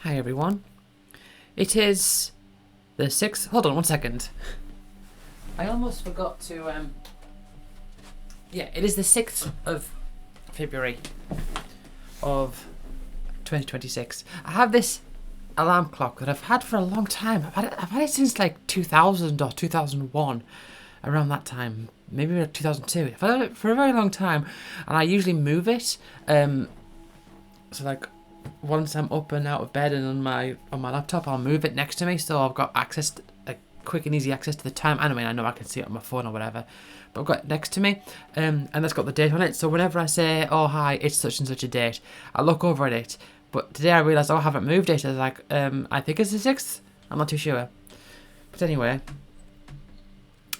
Hi everyone. It is the 6th. Hold on 1 second. I almost forgot to. Yeah, it is the 6th of February of 2026. I have this alarm clock that I've had for a long time. I've had it since like 2000 or 2001, around that time. Maybe like 2002. I've had it for a very long time, and I usually move it. So like, once I'm up and out of bed and on my laptop, I'll move it next to me, so I've got access, quick and easy access to the time. Anyway, I know I can see it on my phone or whatever, but I've got it next to me, and that's got the date on it. So whenever I say, "Oh hi, it's such and such a date," I look over at it. But today I realised, I haven't moved it. I was like, I think it's the 6th. I'm not too sure. But anyway,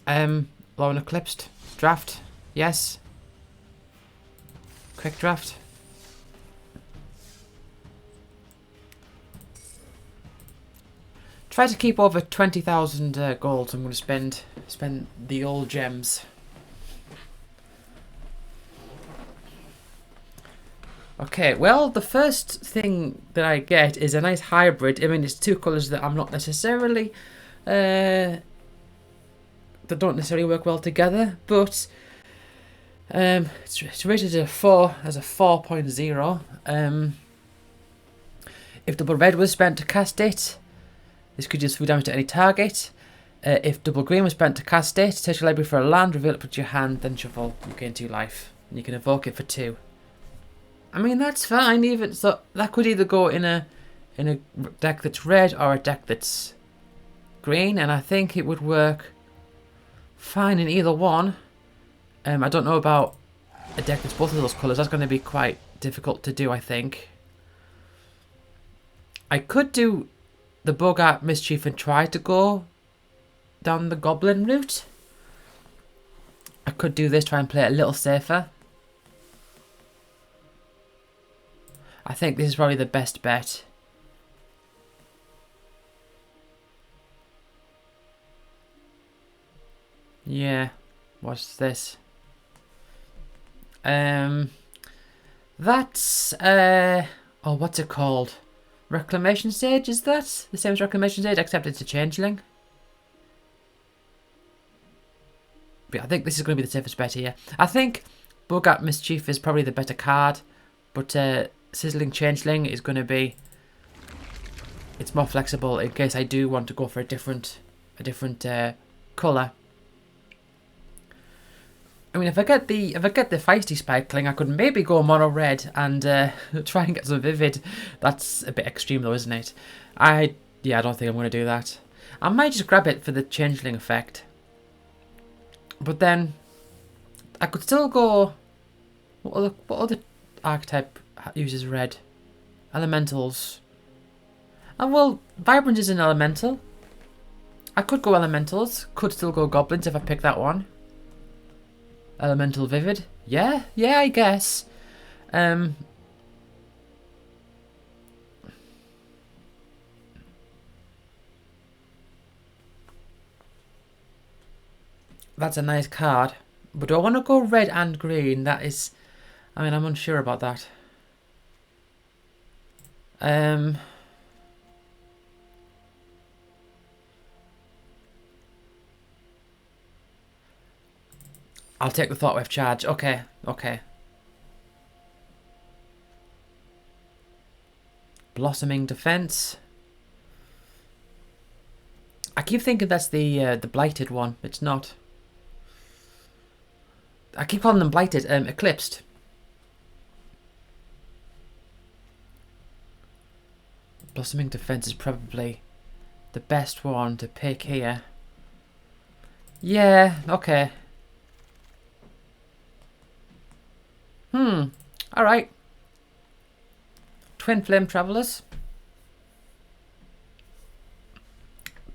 Lorwyn Eclipsed draft, yes. Quick draft. Try to keep over 20,000 gold. I'm going to spend the old gems. Okay, well, the first thing that I get is a nice hybrid. I mean, it's two colours that I'm not necessarily that don't necessarily work well together, but it's rated as a 4.0. If double red was spent to cast it, this could just do damage to any target. If double green was spent to cast it, search your library for a land, reveal it, put your hand, then shuffle. You gain 2 life, and you can evoke it for 2. I mean, that's fine. Even so, that could either go in a deck that's red or a deck that's green, and I think it would work fine in either one. I don't know about a deck that's both of those colours. That's going to be quite difficult to do, I think. I could do the Bogart Mischief and try to go down the Goblin route. I could do this, try and play it a little safer. I think this is probably the best bet. Yeah, what's this? That's oh, what's it called? Reclamation Sage, is that? The same as Reclamation Sage, except it's a changeling. But I think this is going to be the safest bet here. I think Bogart Mischief is probably the better card, but Sizzling Changeling is going to be... It's more flexible in case I do want to go for a different colour. I mean, if I get the feisty Spikeling, I could maybe go mono red and try and get some vivid. That's a bit extreme though, isn't it? I don't think I'm going to do that. I might just grab it for the changeling effect. But then I could still go. What other archetype uses red? Elementals. And well, Vibrance is an elemental. I could go elementals. Could still go goblins if I pick that one. Elemental Vivid. Yeah, I guess. That's a nice card. But do I want to go red and green? That is... I mean, I'm unsure about that. I'll take the Thought Wave charge. Okay. Blossoming Defense. I keep thinking that's the Blighted one. It's not. I keep calling them Blighted. Eclipsed. Blossoming Defense is probably the best one to pick here. Yeah, okay. Alright. Twin Flame Travelers.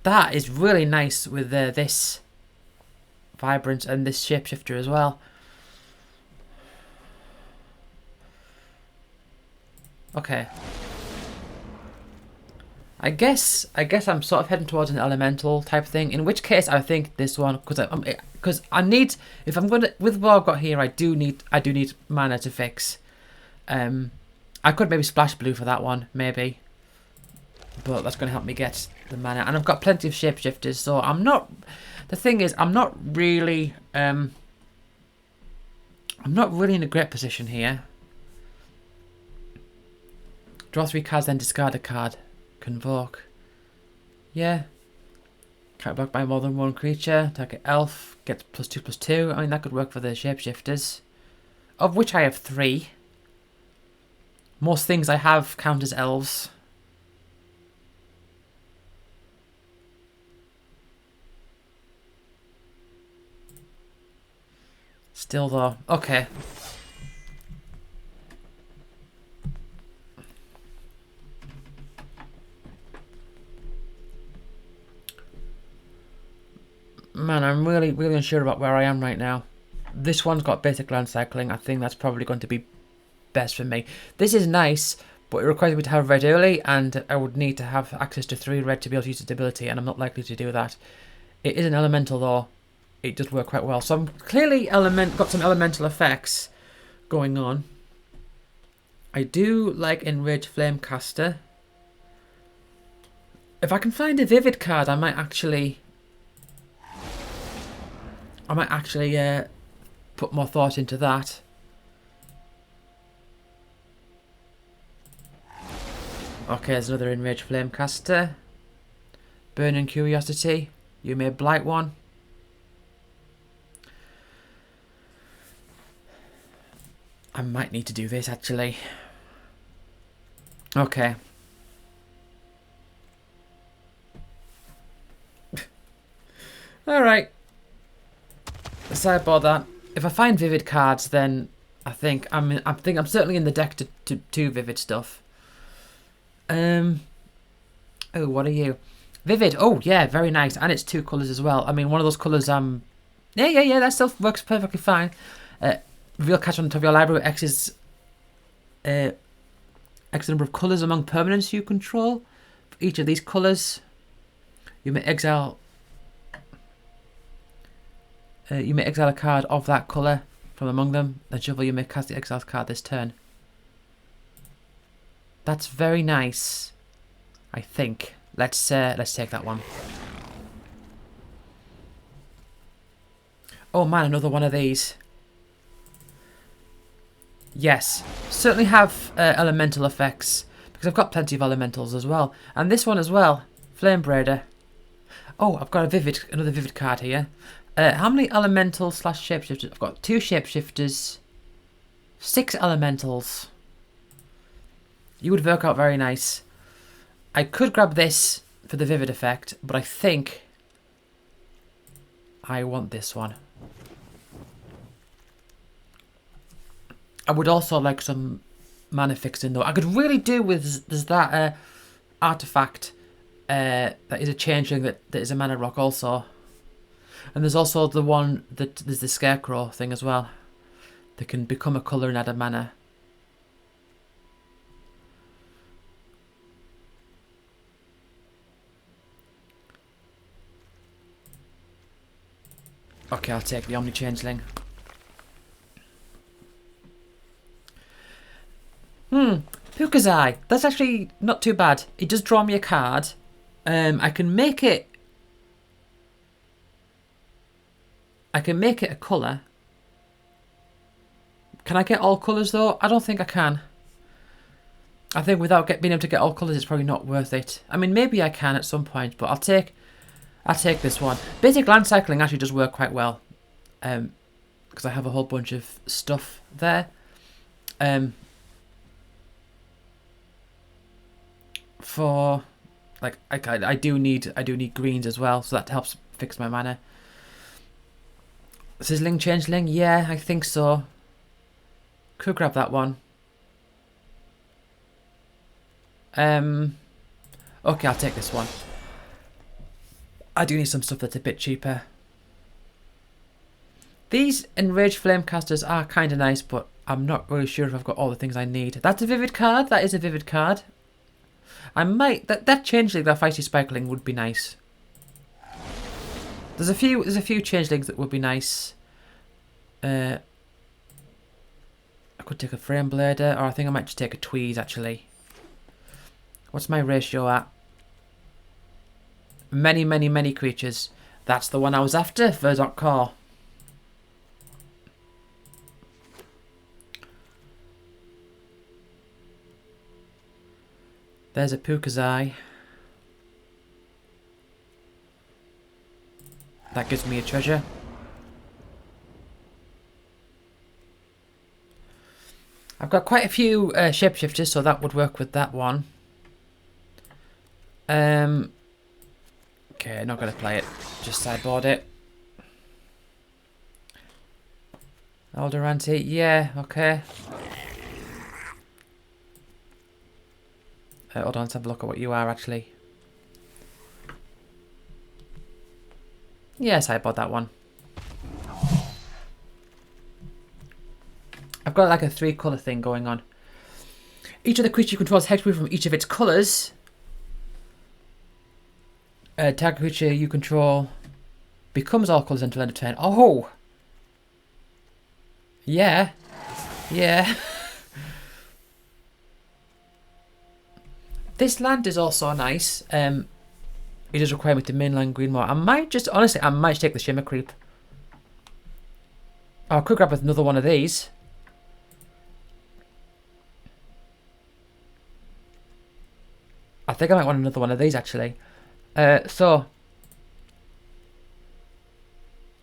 That is really nice with this Vibrance and this Shapeshifter as well. Okay. I guess I'm sort of heading towards an elemental type thing. In which case, I think this one, because I need, if I'm gonna, with what I've got here, I do need mana to fix. I could maybe splash blue for that one, maybe. but that's going to help me get the mana. And I've got plenty of shapeshifters, so I'm not... The thing is, I'm not really in a great position here. Draw 3 cards, then discard a card. Convoke. Yeah. Can't block by more than one creature. Target elf. Gets +2/+2. I mean, that could work for the shapeshifters. Of which I have 3. Most things I have count as elves. Still though. Okay. Man, I'm really unsure about where I am right now. This one's got basic land cycling. I think that's probably going to be best for me. This is nice, but it requires me to have red early, and I would need to have access to 3 red to be able to use its ability, and I'm not likely to do that. It is an elemental though. It does work quite well. So I'm clearly got some elemental effects going on. I do like Enraged Flamecaster. If I can find a Vivid card, I might actually put more thought into that. Okay, there's another Enraged Flamecaster. Burning Curiosity. You may blight one. I might need to do this actually. Okay. Alright. Sideboard that. If I find Vivid cards, then I think I'm certainly in the deck to Vivid stuff. Oh, what are you? Vivid. Oh, yeah, very nice. And it's 2 colours as well. I mean, one of those colours, yeah, that stuff works perfectly fine. Reveal catch on the top of your library. X is X number of colours among permanents you control. For each of these colours, you may exile a card of that colour from among them. Then shuffle, you may cast the exiled card this turn. That's very nice, I think. Let's take that one. Oh man, another one of these. Yes, certainly have elemental effects, because I've got plenty of elementals as well. And this one as well, Flame Braider. Oh, I've got another Vivid card here. How many elemental / shapeshifters? I've got 2 shapeshifters, 6 elementals. You would work out very nice. I could grab this for the Vivid effect, but I think I want this one. I would also like some mana fixing though. I could really do with there's that artifact that is a changeling that is a mana rock also. And there's also the one that there's the Scarecrow thing as well. That can become a colour and add a mana. Okay, I'll take the Omni Changeling. Puka's Eye. That's actually not too bad. It does draw me a card. I can make it a colour. Can I get all colours though? I don't think I can. I think without being able to get all colours, it's probably not worth it. I mean, maybe I can at some point, but I'll take this one. Basic land cycling actually does work quite well, because I have a whole bunch of stuff there. For like I do need greens as well, so that helps fix my mana. Sizzling Changeling, yeah, I think so. Could grab that one. Okay, I'll take this one. I do need some stuff that's a bit cheaper. These Enraged Flamecasters are kind of nice, but I'm not really sure if I've got all the things I need. That's a Vivid card. That is a Vivid card. I might that changeling, that Feisty Spikeling would be nice. There's a few changelings that would be nice. I could take a Frame Blader, or I think I might just take a Tweeze actually. What's my ratio at? Many, many, many creatures. That's the one I was after, Verdant Core. There's a Pukazai. That gives me a treasure. I've got quite a few shapeshifters, so that would work with that one. Okay, not going to play it. Just sideboard it. Alderante, yeah, okay. Hold on, let's have a look at what you are actually. Yes, I bought that one. I've got like a 3-colour thing going on. Each of the creature you control is hexproof from each of its colours. Target creature you control becomes all colours until end of turn. Oh! Yeah. Yeah. This land is also nice. It does require me to mainland green more. I might just, honestly, I might take the Shimmer Creep. Oh, I could grab another one of these. I think I might want another one of these, actually. So,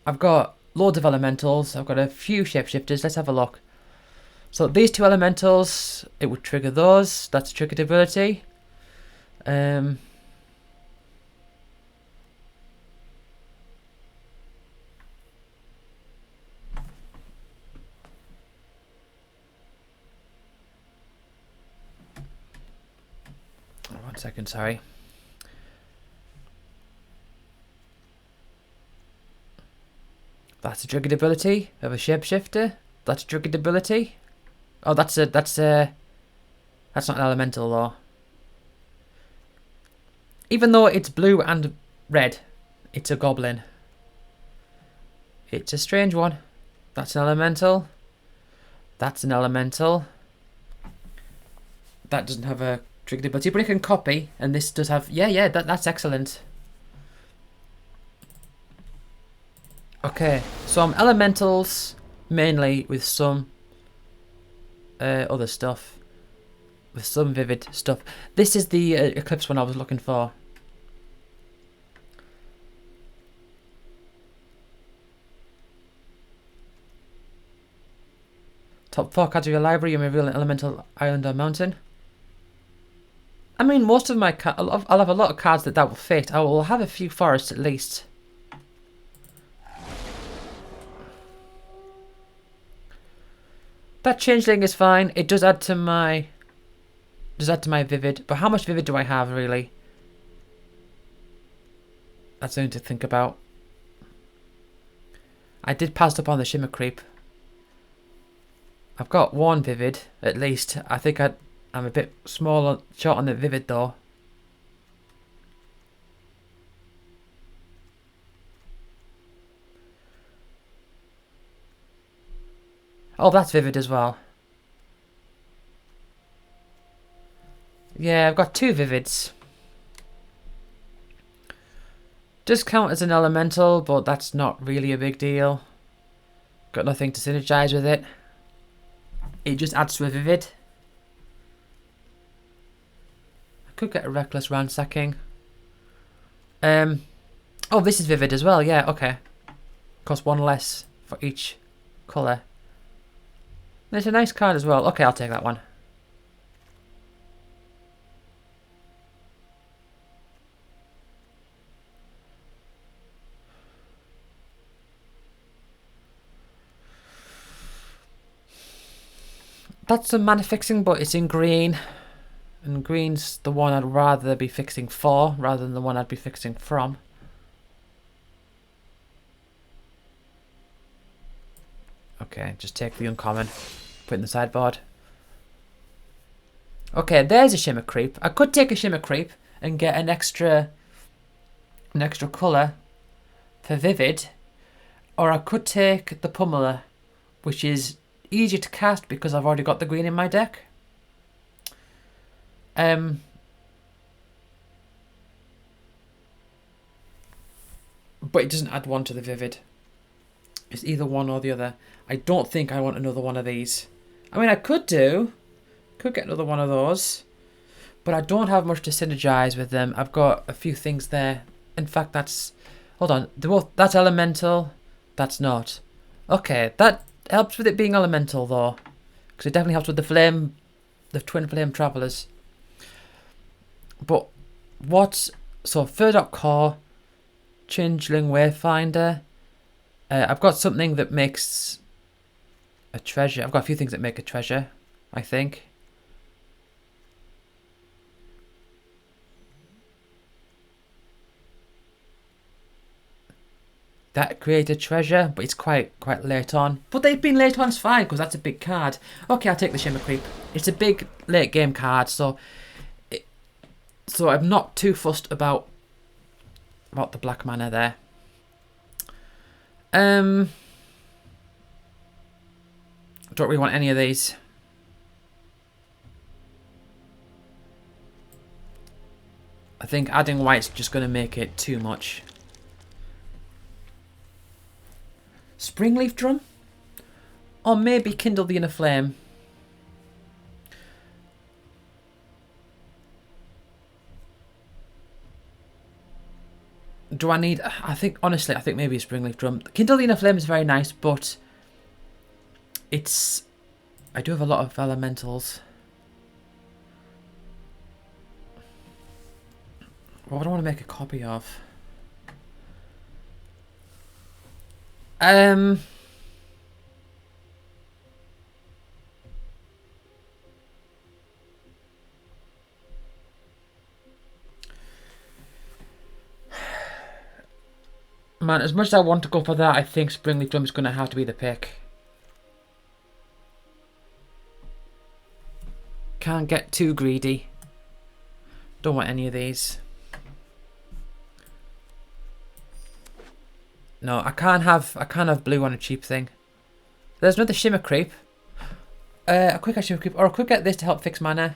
I've got loads of elementals. I've got a few shapeshifters. Let's have a look. So, these 2 elementals, it would trigger those. That's a triggered ability. 1 second, sorry. That's a triggered ability of a shapeshifter. That's a triggered ability. Oh, that's not an elemental though. Even though it's blue and red, it's a goblin. It's a strange one. That's an elemental. That's an elemental. That doesn't have a triggered ability, but it can copy, and this does have... Yeah, that's excellent. Okay, some elementals, mainly with some other stuff. With some vivid stuff. This is the Eclipsed one I was looking for. Top 4 cards of your library, you may reveal an elemental island or mountain. I mean, most of my cards, I'll have a lot of cards that will fit. I will have a few forests at least. That changeling is fine. It does add to my... vivid. But how much vivid do I have, really? That's something to think about. I did pass up on the Shimmer Creep. I've got 1 vivid, at least. I think I'm a bit short on the vivid, though. Oh, that's vivid as well. Yeah, I've got 2 vivids. Does count as an elemental, but that's not really a big deal. Got nothing to synergize with it. It just adds to a vivid. I could get a reckless ransacking. Oh, this is vivid as well. Yeah, okay. Costs 1 less for each colour. It's a nice card as well. Okay, I'll take that one. That's some mana fixing, but it's in green. And green's the one I'd rather be fixing for, rather than the one I'd be fixing from. Okay, just take the uncommon. Put it in the sideboard. Okay, there's a Shimmer Creep. I could take a Shimmer Creep and get an extra colour for Vivid. Or I could take the Pummeler, which is easier to cast because I've already got the green in my deck. but it doesn't add 1 to the Vivid. It's either one or the other. I don't think I want another one of these. I mean, I could get another one of those, but I don't have much to synergize with them. I've got a few things there. In fact, hold on, that's elemental, that's not. Okay, that helps with it being elemental though, because it definitely helps with the twin flame travelers. But so Fur Core, Changeling Wayfinder. I've got something that makes a treasure. I've got a few things that make a treasure, I think. That created treasure, but it's quite late on. But they've been late on's fine, because that's a big card. Okay, I'll take the Shimmer Creep. It's a big late game card, so I'm not too fussed about the black mana there. Don't really want any of these. I think adding white's just going to make it too much. Springleaf Drum? Or maybe Kindle the Inner Flame. Do I need... honestly, I think maybe a Springleaf Drum. Kindle the Inner Flame is very nice, but I do have a lot of elementals. What do I want to make a copy of? Man, as much as I want to go for that, I think Springleaf Drum is going to have to be the pick. Can't get too greedy. Don't want any of these. No, I can't have blue on a cheap thing. There's another Shimmer Creep. A quick Shimmer Creep, or I could get this to help fix mana.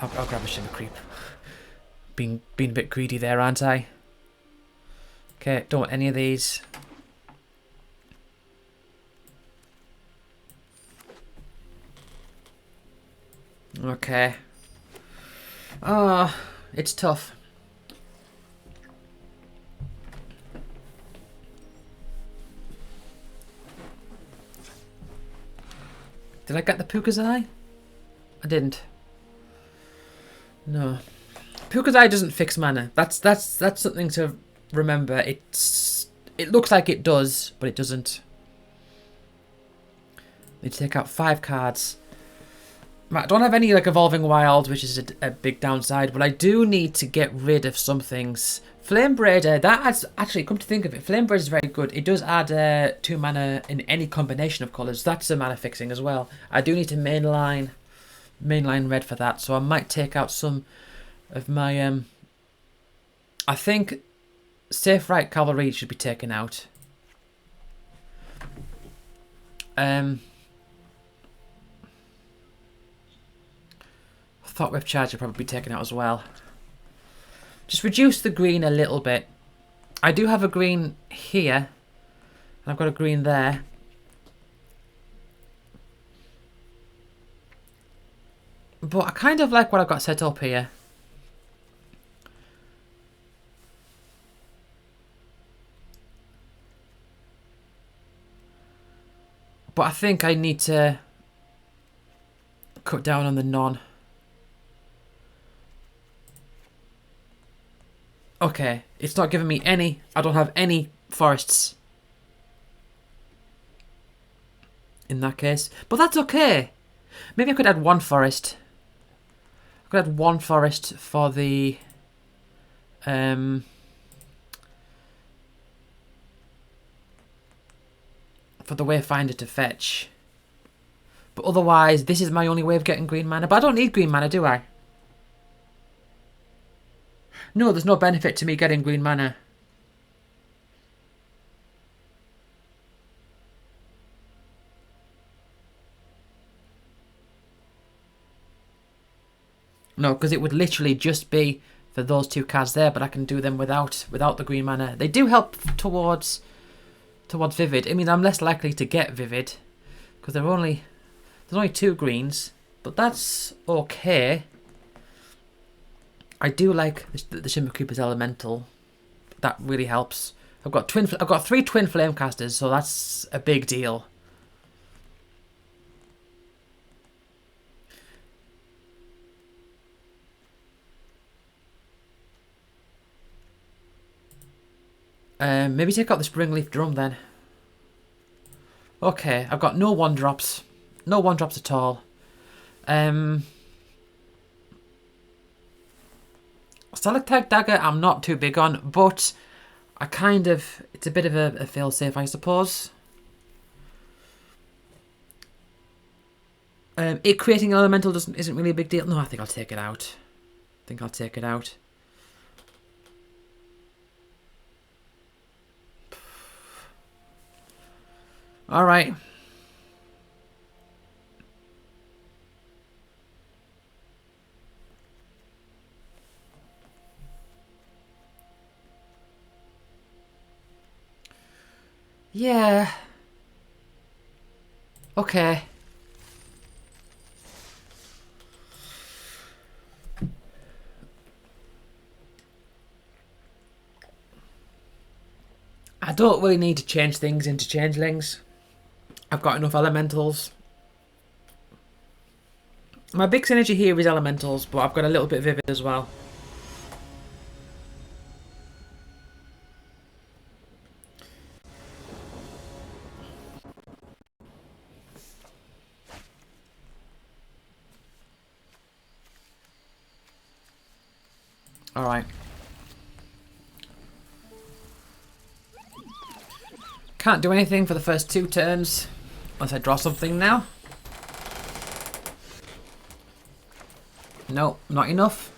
I'll grab a Shimmer Creep. Being a bit greedy there, aren't I? Okay, don't want any of these. Okay. It's tough. Did I get the Puka's Eye? I didn't. No. Puka's Eye doesn't fix mana. That's something to remember. It looks like it does, but it doesn't. Need to take out 5 cards. I don't have any like Evolving Wild, which is a big downside, but I do need to get rid of some things. Flame Braider, that adds, actually, come to think of it, Flame Braider is very good. It does add 2 mana in any combination of colours. That's a mana fixing as well. I do need to mainline red for that, so I might take out some of my... I think Safe Right Cavalry should be taken out. Thought Whip Charge would probably be taken out as well. Just reduce the green a little bit. I do have a green here. And I've got a green there. But I kind of like what I've got set up here. But I think I need to cut down on the non. Okay, it's not giving me any. I don't have any forests. In that case. But that's okay. Maybe I could add 1 forest. I could add 1 forest for the... for the Wayfinder to fetch. But otherwise, this is my only way of getting green mana. But I don't need green mana, do I? No, there's no benefit to me getting green mana. No, because it would literally just be for those 2 cards there, but I can do them without the green mana. They do help towards Vivid. I mean, I'm less likely to get Vivid because there's only 2 greens, but that's okay. I do like the Shimmer Creeper's Elemental. That really helps. I've got 3 Twin Flame Casters, so that's a big deal. Maybe take out the Springleaf Drum then. Okay, I've got no 1-drops. No 1-drops at all. Stalactite Dagger I'm not too big on, but I kind of... It's a bit of a fail-safe, I suppose. It creating Elemental isn't really a big deal. No, I think I'll take it out. Alright. Yeah. Okay. I don't really need to change things into changelings. I've got enough elementals. My big synergy here is elementals, but I've got a little bit of Vivid as well. Alright. Can't do anything for the first 2 turns. Unless I draw something now. No, not enough.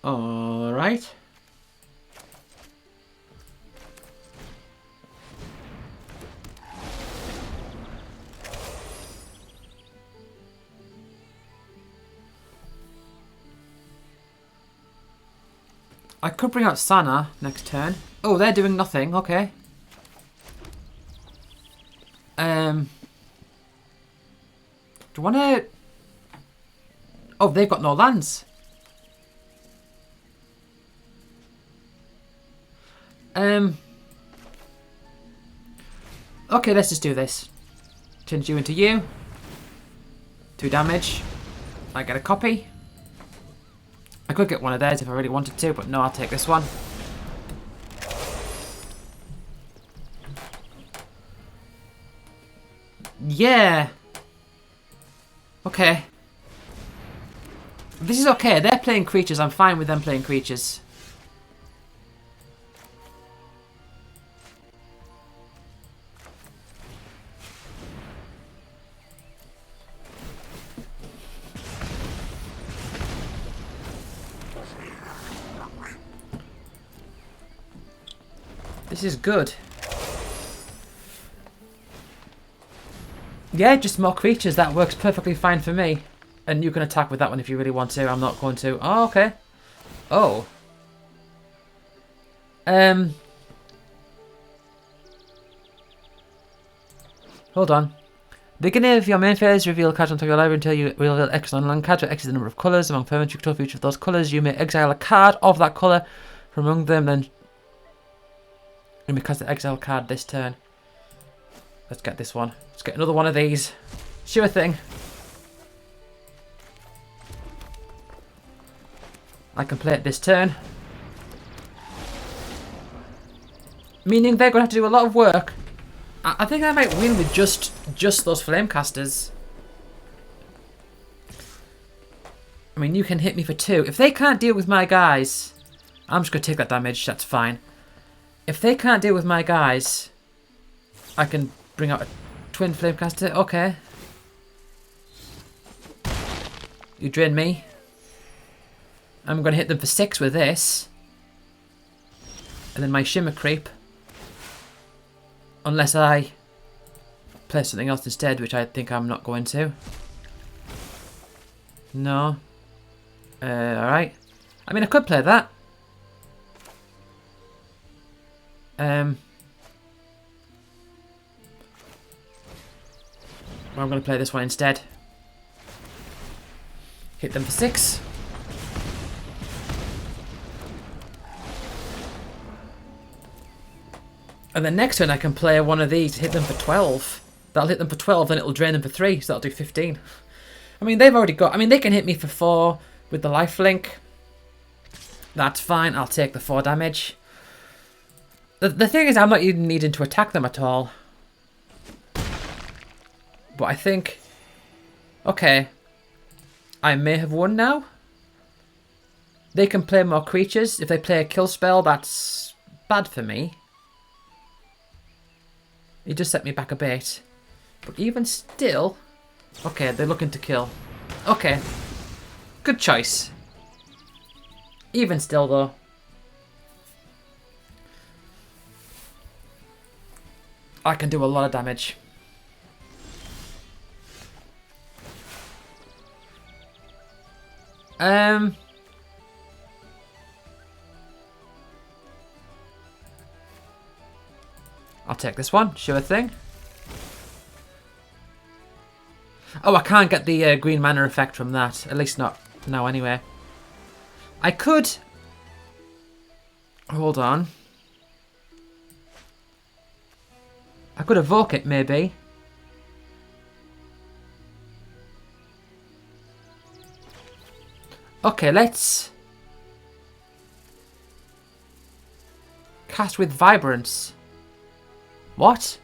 Alright. I could bring out Sana next turn. Oh, they're doing nothing. Okay. Do I want to... Oh, they've got no lands. Okay, let's just do this. Change you into you. 2 damage. I get a copy. I could get one of theirs if I really wanted to, but no, I'll take this one. Yeah. Okay. This is okay. They're playing creatures. I'm fine with them playing creatures. This is good. Yeah, just more creatures. That works perfectly fine for me. And you can attack with that one if you really want to. I'm not going to. Oh, okay. Oh. Hold on. Beginning of your main phase, reveal a card on top of your library until you reveal X on land cards, where X is the number of colours. Among permanents, you control for each of those colours. You may exile a card of that colour from among them, then you may cast the exile card this turn. Let's get this one. Let's get another one of these. Sure thing. I can play it this turn. Meaning they're going to have to do a lot of work. I think I might win with just those flame casters. I mean, you can hit me for 2. If they can't deal with my guys, I'm just going to take that damage. That's fine. If they can't deal with my guys, I can bring out a twin flame caster. Okay. You drain me. I'm going to hit them for 6 with this. And then my Shimmer Creep. Unless I play something else instead, which I think I'm not going to. No. Alright. I mean, I could play that. Well, I'm going to play this one instead. Hit them for 6. And then next turn I can play one of these, hit them for 12. That'll hit them for 12, then it'll drain them for 3, so that'll do 15. I mean, they've already got... I mean, they can hit me for 4 with the lifelink. That's fine, I'll take the 4 damage. The thing is, I'm not even needing to attack them at all. But I think... Okay. I may have won now. They can play more creatures. If they play a kill spell, that's bad for me. He just set me back a bit. But even still... Okay, they're looking to kill. Okay. Good choice. Even still, though. I can do a lot of damage. I'll take this one, sure thing. Oh, I can't get the green mana effect from that. At least not now, anyway. I could... Hold on. I could evoke it, maybe. Okay, let's... Cast with Vibrance. What?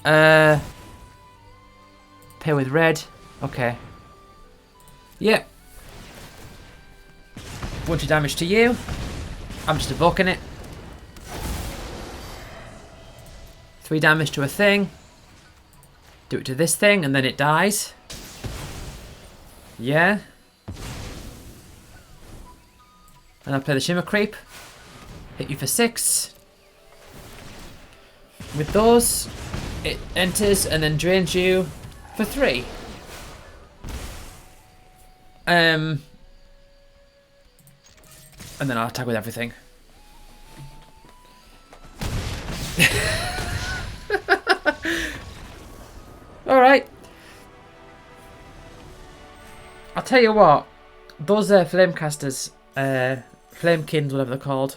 Pair with red. Okay. Yeah. Bunch of damage to you. I'm just evoking it. 3 damage to a thing. Do it to this thing and then it dies. Yeah. And I'll play the Shimmer Creep. Hit you for 6. With those, it enters and then drains you for 3. And then I'll attack with everything. Alright. I'll tell you what. Those Flamecasters, Flamekins, whatever they're called,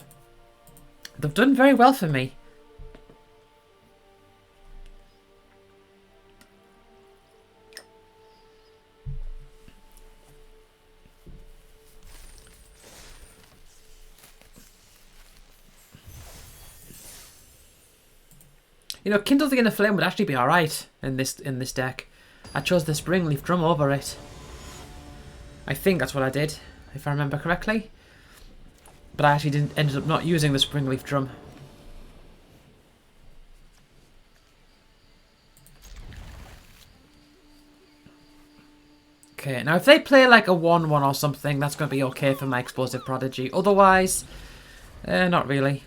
they've done very well for me. You know, Kindle the Inner Flame would actually be alright in this deck. I chose the Springleaf Drum over it. I think that's what I did, if I remember correctly. But I actually ended up not using the Springleaf Drum. Okay, now if they play like a 1-1 or something, that's going to be okay for my Explosive Prodigy. Otherwise, not really.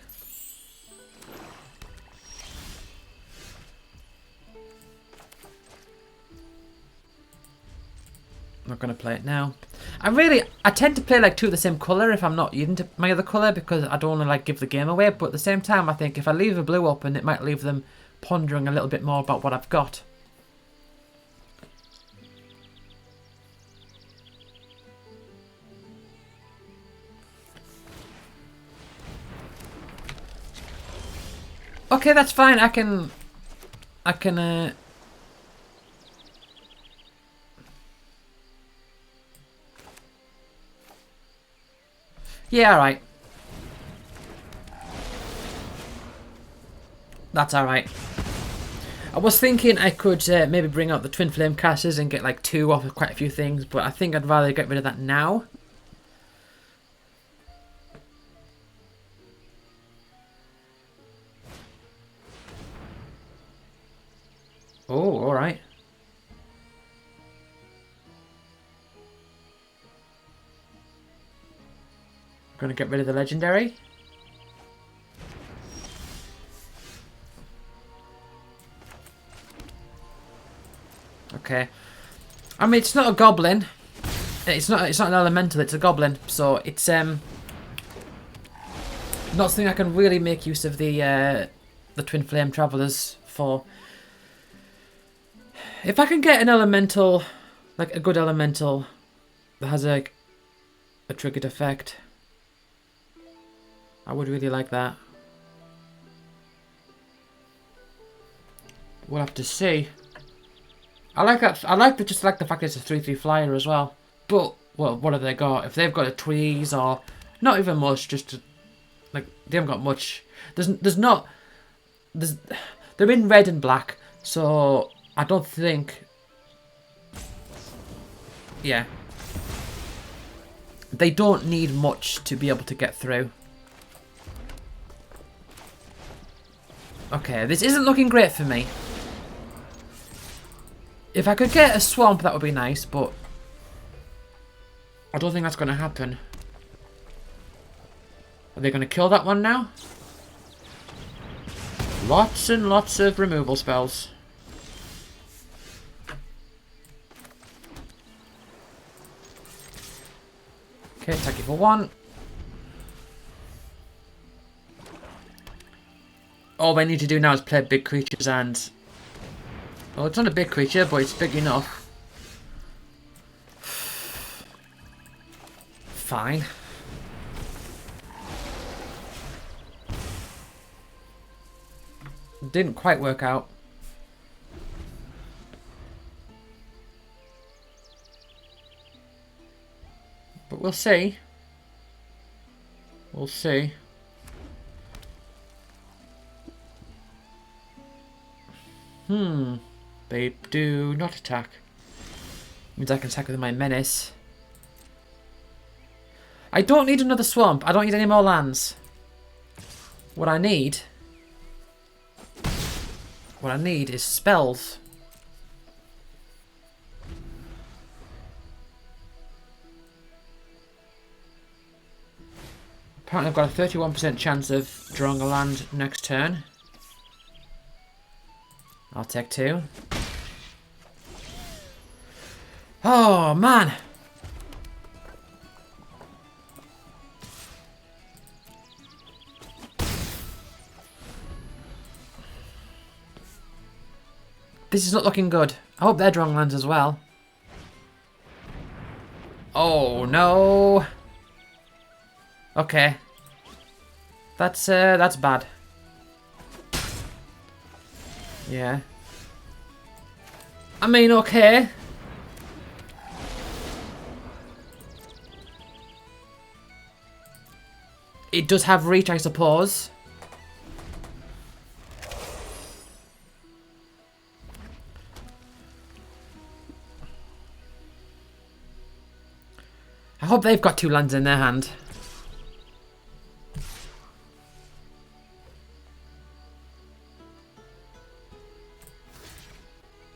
I'm not going to play it now. I tend to play like 2 of the same colour if I'm not using my other colour, because I don't want to like give the game away, but at the same time I think if I leave a blue open, it might leave them pondering a little bit more about what I've got. Okay, that's fine. I can yeah, alright. That's alright. I was thinking I could maybe bring out the Twin Flame Casters and get like 2 off of quite a few things, but I think I'd rather get rid of that now. Oh, alright. Gonna get rid of the legendary. Okay. I mean, it's not a goblin. It's not an elemental, it's a goblin. So it's not something I can really make use of the Twin Flame Travelers for. If I can get an elemental, like a good elemental that has like a triggered effect, I would really like that. We'll have to see. I like that. I like the fact that it's a 3/3 flyer as well. But well, what have they got? If they've got a trees or not even much, just like they haven't got much. They're in red and black, so I don't think. Yeah. They don't need much to be able to get through. Okay, this isn't looking great for me. If I could get a swamp, that would be nice, but I don't think that's going to happen. Are they going to kill that one now? Lots and lots of removal spells. Okay, attack you for 1. All I need to do now is play big creatures and... Well, it's not a big creature, but it's big enough. Fine. Didn't quite work out. But we'll see. We'll see. They do not attack. Means I can attack with my menace. I don't need another swamp. I don't need any more lands. What I need is spells. Apparently I've got a 31% chance of drawing a land next turn. I'll take 2. Oh, man! This is not looking good. I hope they're drawing lands as well. Oh, no! Okay. That's bad. Yeah. I mean, okay. It does have reach, I suppose. I hope they've got 2 lands in their hand.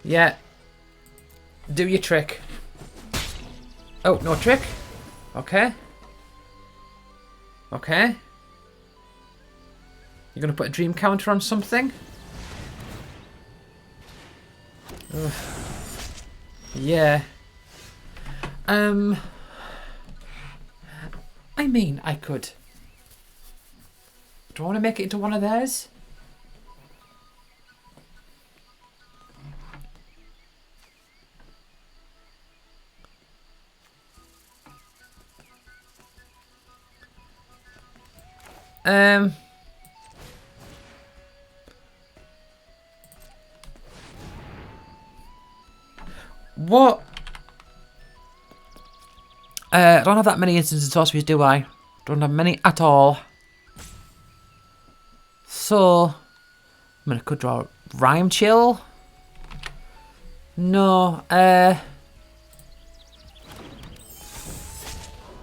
Yeah. Do your trick. Oh, no trick? Okay. Okay. You're gonna put a dream counter on something? Ugh. Yeah. I mean, I could. Do I want to make it into one of theirs? What? I don't have that many instances of sorceries, do I? Don't have many at all. So, I mean, I could draw Rhyme Chill. No,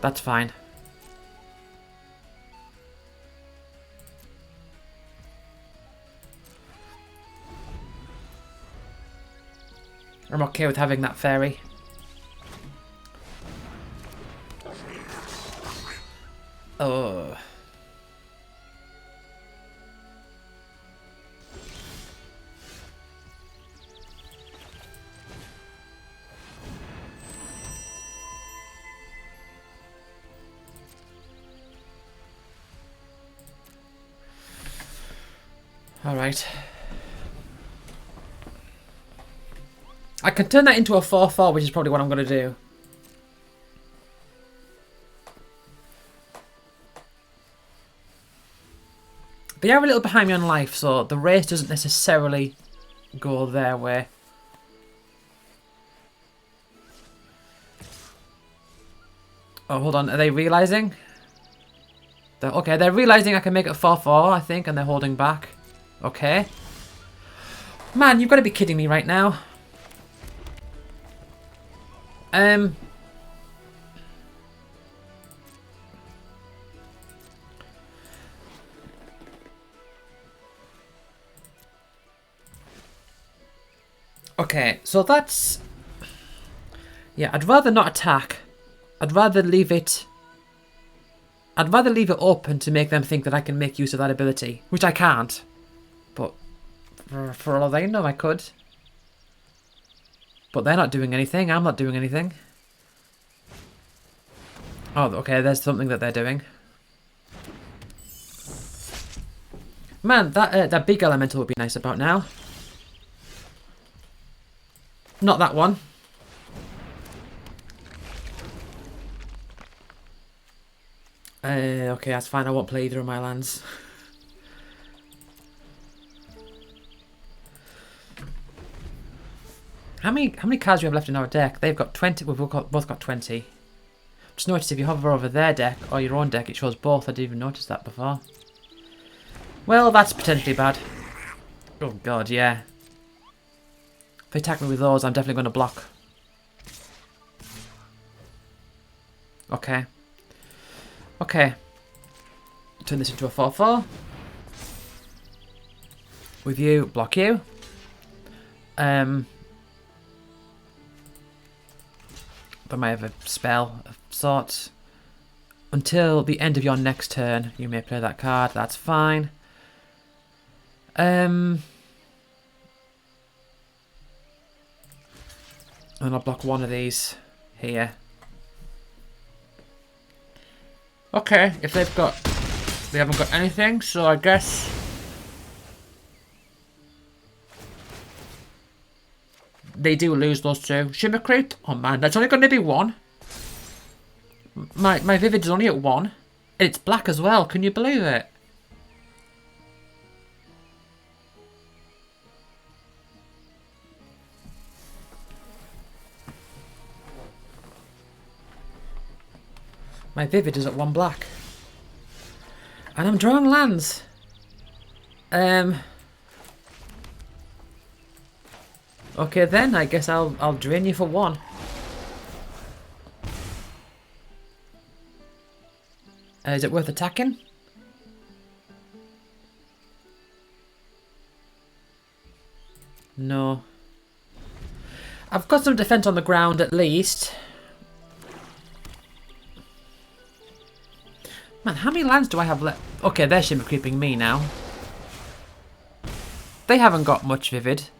that's fine. I'm okay with having that fairy. Oh. Alright. I can turn that into a 4-4, which is probably what I'm going to do. They are a little behind me on life, so the race doesn't necessarily go their way. Oh, hold on. Are they realising? Okay, they're realising I can make it 4-4, I think, and they're holding back. Okay. Man, you've got to be kidding me right now. Okay, so that's... Yeah, I'd rather not attack. I'd rather leave it open to make them think that I can make use of that ability. Which I can't. But for all they know, I could. But they're not doing anything. I'm not doing anything. Oh, okay, there's something that they're doing. Man, that big elemental would be nice about now. Not that one. Okay, that's fine. I won't play either of my lands. How many cards do we have left in our deck? They've got 20. We've both got 20. Just notice if you hover over their deck or your own deck, it shows both. I didn't even notice that before. Well, that's potentially bad. Oh god, yeah. If they attack me with those, I'm definitely going to block. Okay. Okay. Turn this into a 4-4. With you, block you. They might have a spell of sorts. Until the end of your next turn, you may play that card. That's fine. And I'll block one of these here. Okay, if they haven't got anything, so I guess they do lose those two. Shimmer Crate? Oh man, that's only going to be one. My Vivid is only at 1. It's black as well, can you believe it? My Vivid is at 1 black. And I'm drawing lands. Okay then, I guess I'll drain you for 1. Is it worth attacking? No. I've got some defense on the ground at least. Man, how many lands do I have left? Okay, they're shimmer creeping me now. They haven't got much Vivid.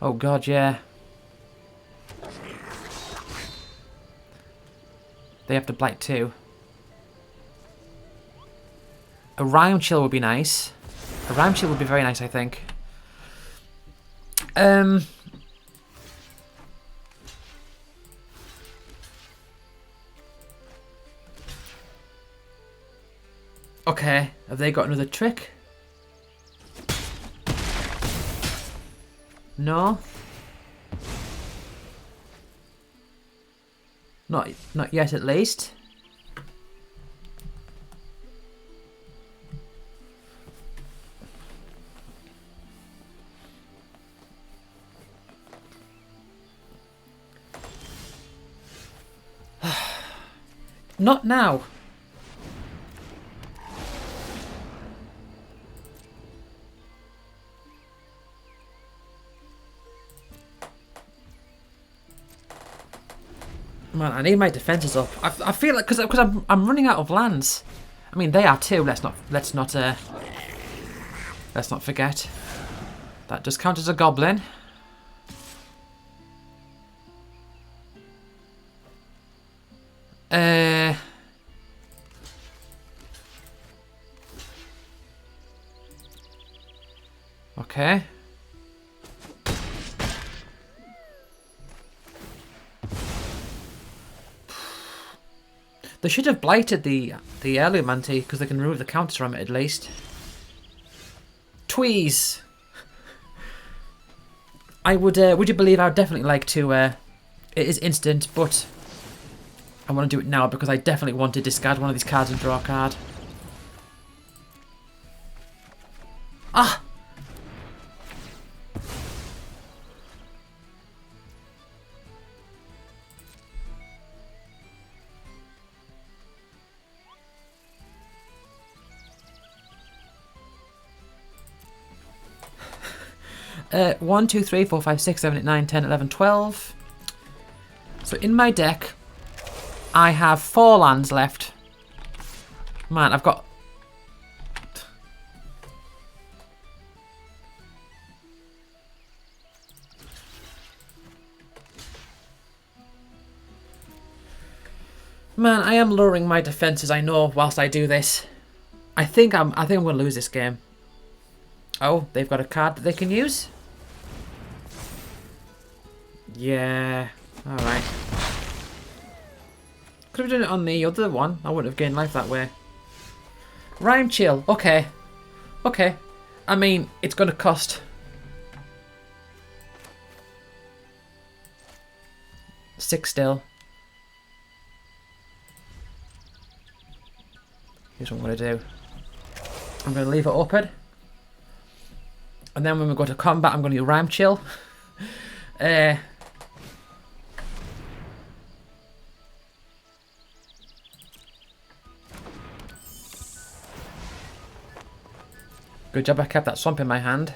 Oh god, yeah. They have to blight too. A Rhyme Chill would be nice. A Rhyme Chill would be very nice, I think. Okay, have they got another trick? No? Not yet, at least. Not now. Man, I need my defenses up. I feel like because I'm running out of lands. I mean, they are too. Let's not forget. That does count as a goblin. They should have blighted the heirloom ante because they can remove the counters from it at least. Tweeze. I would you believe I would definitely like to, it is instant, but I want to do it now because I definitely want to discard one of these cards and draw a card. Ah! One, 2, 3, 4, 5, 6, 7, 8, 9, 10, 11, 12. So in my deck, I have 4 lands left. Man, I've got... Man, I am lowering my defenses, I know, whilst I do this. I think I'm going to lose this game. Oh, they've got a card that they can use? Yeah, alright. Could have done it on the other one. I wouldn't have gained life that way. Rhyme Chill, okay. Okay. I mean, it's going to cost... 6 still. Here's what I'm going to do. I'm going to leave it open. And then when we go to combat, I'm going to do Rhyme Chill. Good job I kept that swamp in my hand.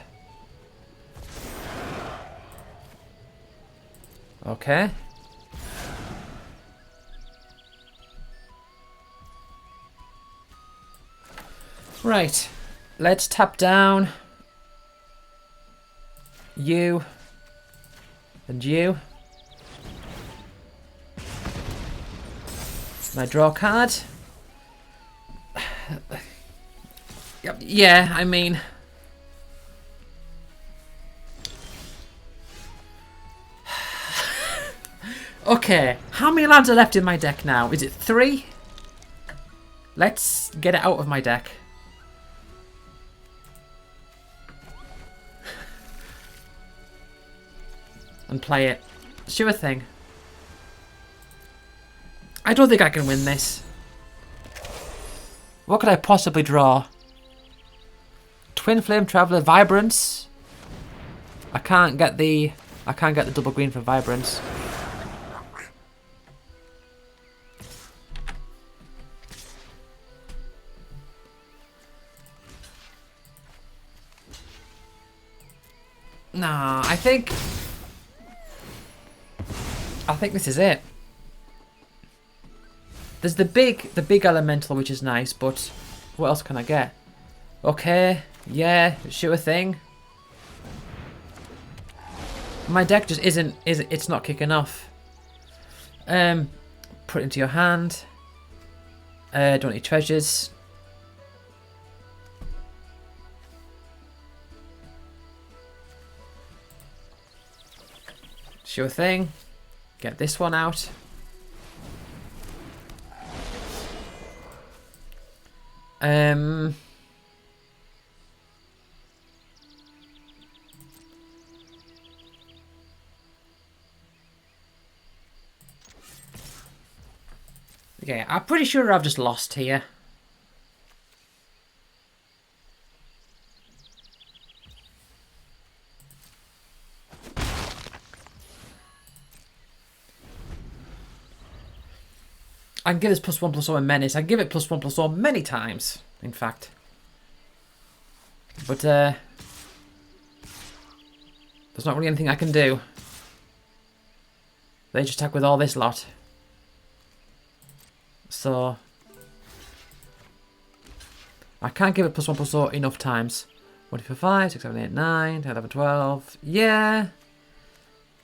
Okay. Right. Let's tap down. You. And you. And I draw a card. Yeah, I mean... Okay, how many lands are left in my deck now? Is it 3? Let's get it out of my deck. And play it. Sure thing. I don't think I can win this. What could I possibly draw? Twin Flame Traveler, Vibrance. I can't get the double green for Vibrance. Nah, I think this is it. There's the big elemental, which is nice, but what else can I get? Okay, yeah, sure thing. My deck just isn't it's not kicking off. Put it into your hand. Don't need treasures. Sure thing. Get this one out. Okay, I'm pretty sure I've just lost here. I can give this +1/+1 in Menace. I can give it +1/+1 many times, in fact. But, there's not really anything I can do. They just attack with all this lot. So... I can't give it +1/+0 enough times. 1, 2, 4, 5, 6, 7, 8, 9, 10, 11, 12. Yeah.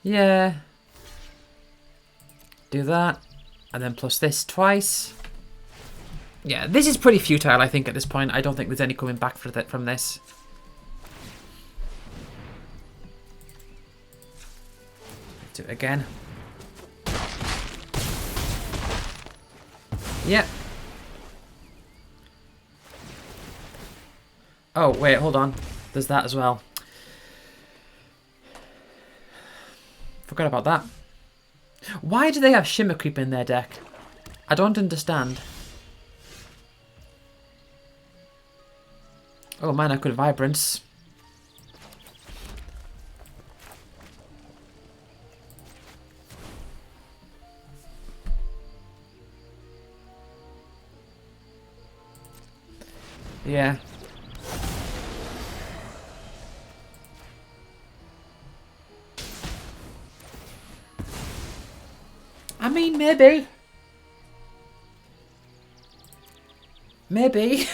Yeah. Do that. And then plus this twice. Yeah, this is pretty futile, I think, at this point. I don't think there's any coming back from this. Do it again. Yeah. Oh, wait, hold on. There's that as well. Forgot about that. Why do they have Shimmer Creep in their deck? I don't understand. Oh man, I could Vibrance. Yeah. I mean, maybe. Maybe.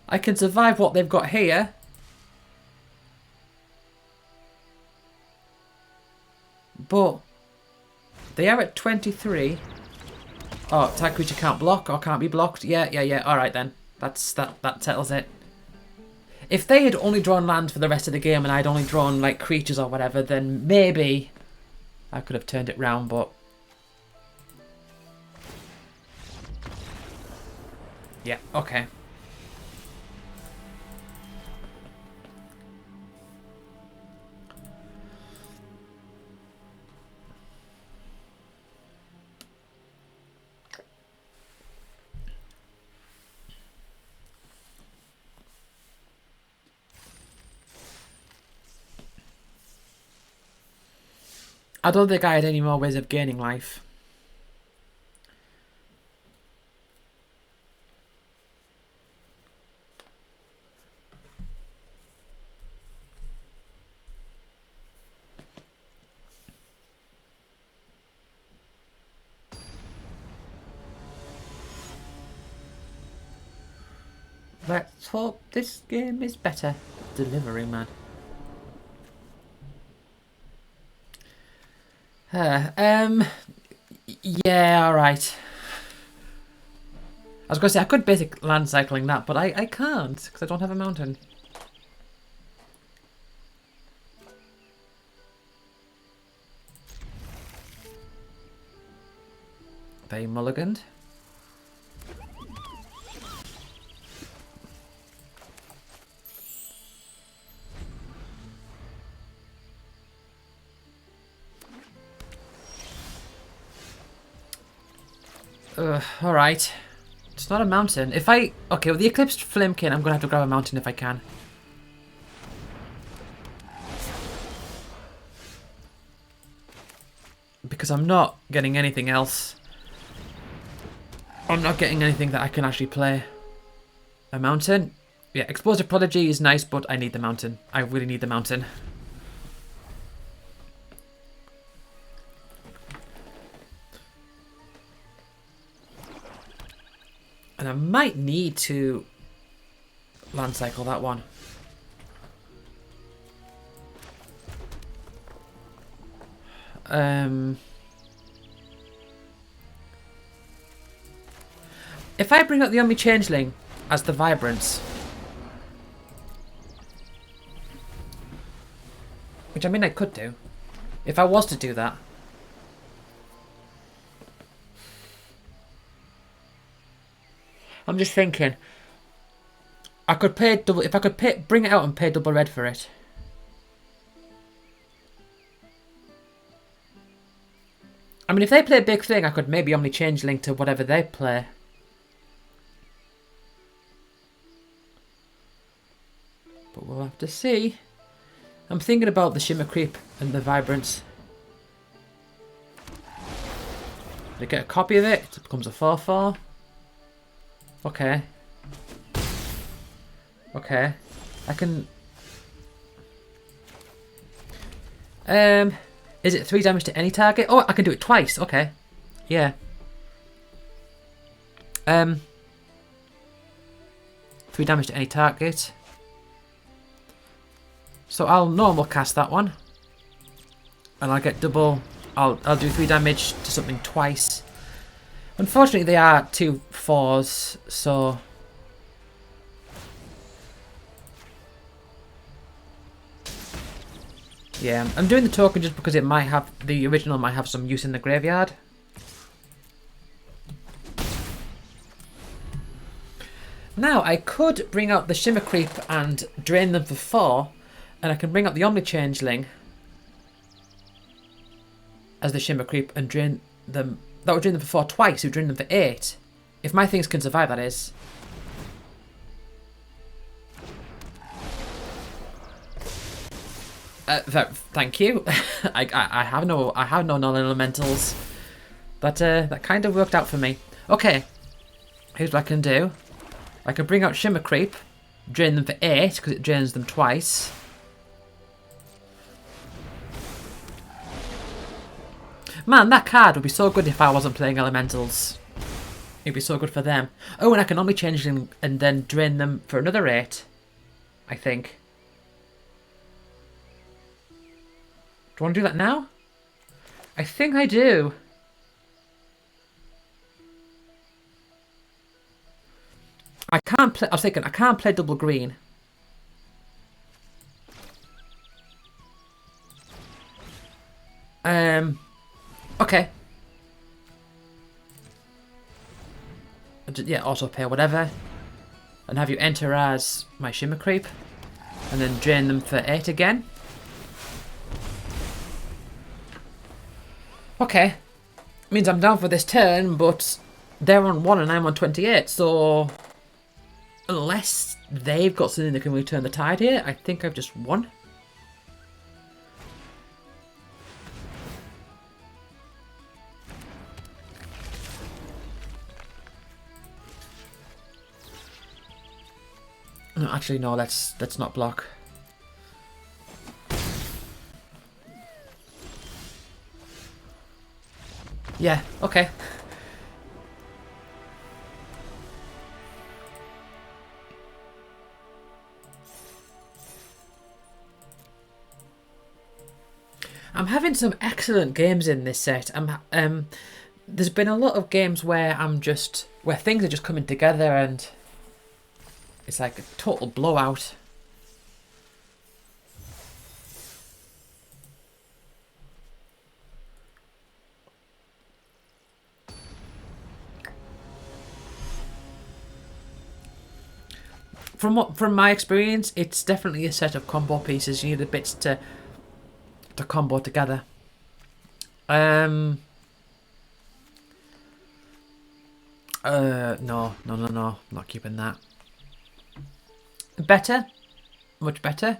I can survive what they've got here. But they are at 23. Oh, tag creature can't block or can't be blocked. Yeah. Alright then. That settles it. If they had only drawn land for the rest of the game and I'd only drawn like creatures or whatever, then maybe I could have turned it round, but yeah, okay. I don't think I had any more ways of gaining life. Let's hope this game is better. Delivery, man. Yeah, alright. I was going to say, I could basic land cycling that, but I can't, because I don't have a mountain. They mulliganed. Alright. It's not a mountain. If I... Okay, with the Eclipsed Flamekin, I'm going to have to grab a mountain if I can. Because I'm not getting anything else. I'm not getting anything that I can actually play. A mountain? Yeah, Explosive Prodigy is nice, but I need the mountain. I really need the mountain. And I might need to land cycle that one. If I bring up the Omni Changeling as the Vibrance, which I mean I could do, if I was to do that. I'm just thinking, I could pay double, if I could bring it out and pay double red for it. I mean, if they play a big thing, I could maybe Omni Changeling to whatever they play. But we'll have to see. I'm thinking about the Shimmer Creep and the Vibrance. They get a copy of it, it becomes a 4/4. Okay. Okay. I can... Is it 3 damage to any target? Oh, I can do it twice. Okay. Yeah. 3 damage to any target. So I'll normal cast that one. And I'll get double... I'll do 3 damage to something twice. Unfortunately, they are 2 4s, so... Yeah, I'm doing the token just because it might have... The original might have some use in the graveyard. Now, I could bring out the Shimmer Creep and drain them for 4, and I can bring out the Omni Changeling as the Shimmer Creep and drain them. That would drain them for 4 twice, it would drain them for 8. If my things can survive, that is. Thank you. I have no non-elementals. That kind of worked out for me. Okay, here's what I can do. I can bring out Shimmer Creep, drain them for 8 because it drains them twice. Man, that card would be so good if I wasn't playing elementals. It'd be so good for them. Oh, and I can only change them and then drain them for another 8, I think. Do I want to do that now? I think I do. I can't play. I was thinking I can't play double green. Okay. Yeah, auto pay whatever, and have you enter as my Shimmer Creep, and then drain them for 8 again. Okay, means I'm down for this turn, but they're on 1 and I'm on 28, so unless they've got something that can return the tide here, I think I've just won. No, actually, no, let's not block. Yeah, okay. I'm having some excellent games in this set. There's been a lot of games where where things are just coming together and it's like a total blowout. From my experience, it's definitely a set of combo pieces. You need the bits to combo together. No, not keeping that. Better, much better.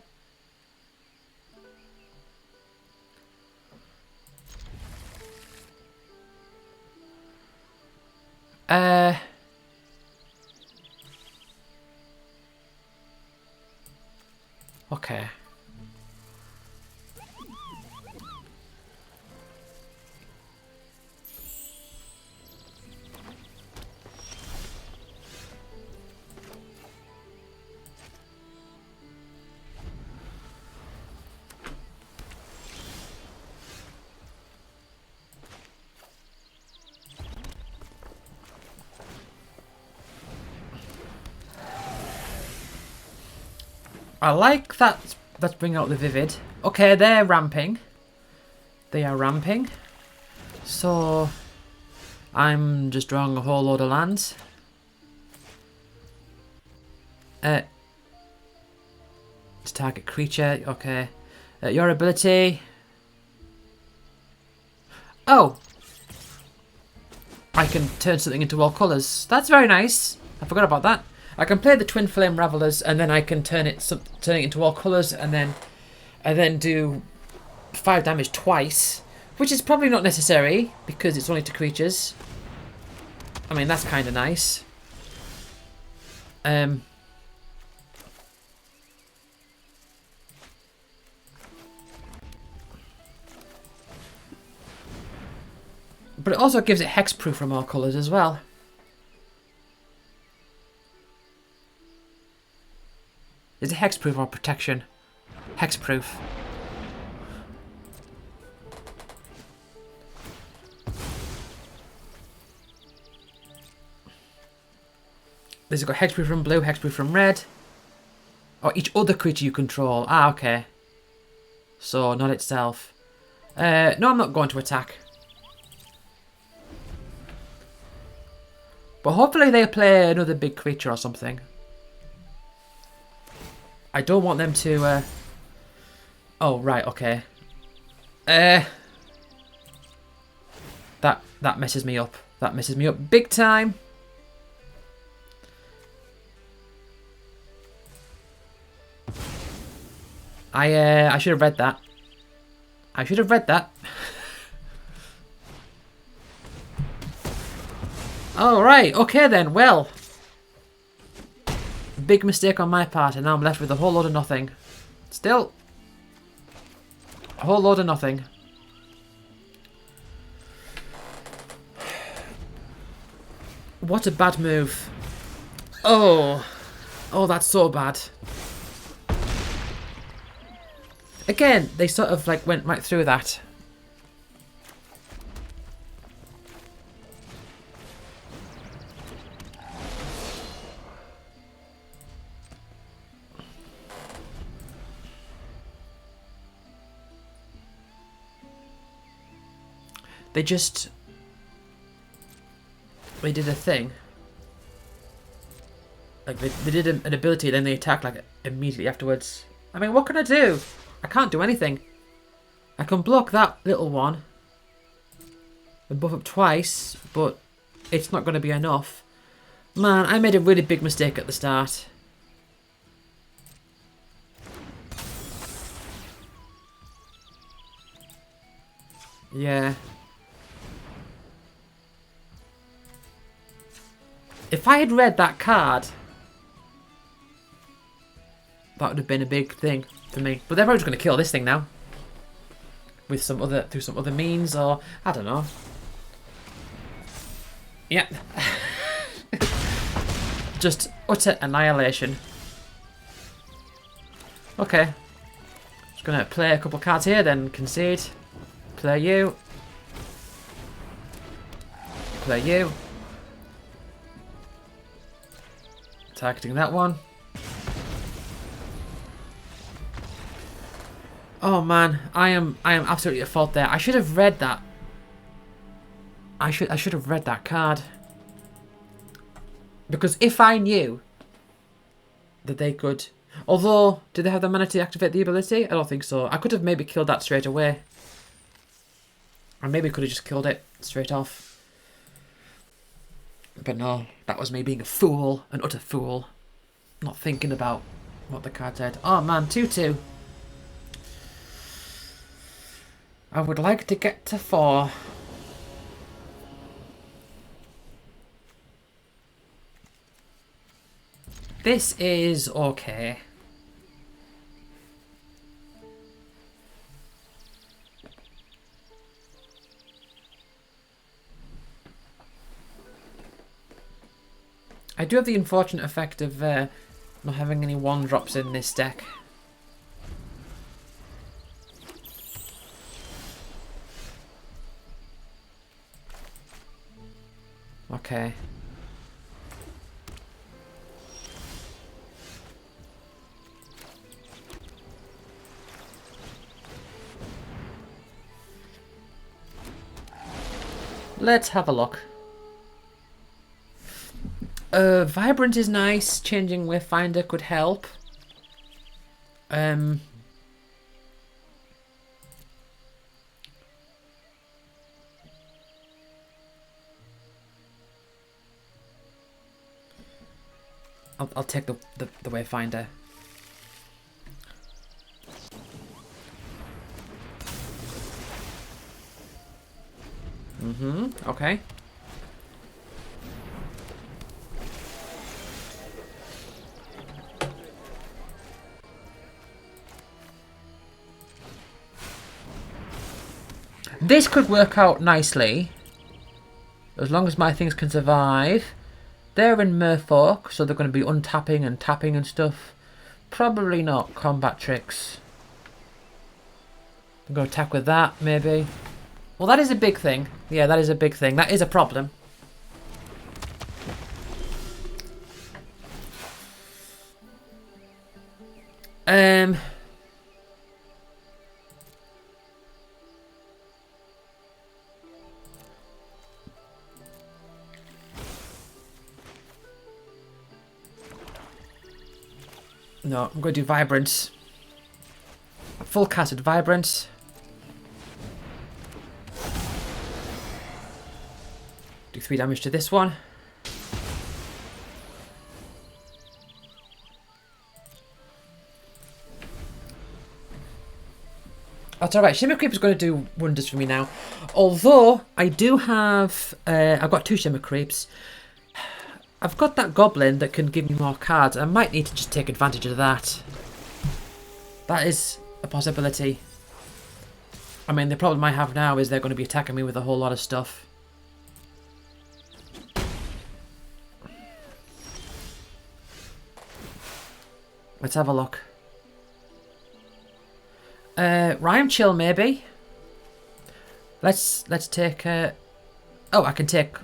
Okay. I like that. Let's bring out the Vivid. Okay, they're ramping. They are ramping. So I'm just drawing a whole load of lands. To target creature. Okay. Your ability. Oh. I can turn something into all colours. That's very nice. I forgot about that. I can play the Twin Flame Ravelers and then I can turn it into all colours and then do 5 damage twice, which is probably not necessary because it's only to creatures. I mean, that's kind of nice. But it also gives it hexproof from all colours as well. Is it hexproof or protection? Hexproof. There's got hexproof from blue, hexproof from red. Or each other creature you control. Ah, okay. So, not itself. No, I'm not going to attack. But hopefully they play another big creature or something. I don't want them to... Oh, right, okay. That messes me up. That messes me up big time. I should have read that. I should have read that. Alright, okay then, well. Big mistake on my part, and now I'm left with a whole load of nothing. Still. A whole load of nothing. What a bad move. Oh. Oh, that's so bad. Again, they sort of like went right through that. They just... They did a thing. Like, they did an ability, then they attack, like, immediately afterwards. I mean, what can I do? I can't do anything. I can block that little one. And buff up twice, but it's not going to be enough. Man, I made a really big mistake at the start. Yeah. If I had read that card, that would have been a big thing for me. But they're probably just going to kill this thing now. With some other, through some other means, or I don't know. Yeah. Just utter annihilation. Okay. Just going to play a couple cards here, then concede. Play you. Play you. Targeting that one. Oh man, I am absolutely at fault there. I should have read that. I should have read that card. Because if I knew that they could, although did they have the mana to activate the ability? I don't think so. I could have maybe killed that straight away. Or maybe could have just killed it straight off. But no, that was me being a fool, an utter fool. Not thinking about what the card said. Oh man, 2-2. I would like to get to 4. This is okay. I do have the unfortunate effect of not having any 1-drops in this deck. Okay. Let's have a look. Vibrant is nice. Changing Wayfinder could help. I'll take the Wayfinder. Okay. This could work out nicely. As long as my things can survive. They're in Merfolk, so they're going to be untapping and tapping and stuff. Probably not combat tricks. I'm going to attack with that, maybe. Well, that is a big thing. Yeah, that is a big thing. That is a problem. No, I'm going to do Vibrance. Full casted Vibrance. Do 3 damage to this one. That's alright, Shimmer Creep is going to do wonders for me now. Although, I do have... I've got 2 Shimmer Creeps. I've got that Goblin that can give me more cards. I might need to just take advantage of that. That is a possibility. I mean, the problem I have now is they're going to be attacking me with a whole lot of stuff. Let's have a look. Rhyme Chill maybe. Let's take oh, I can take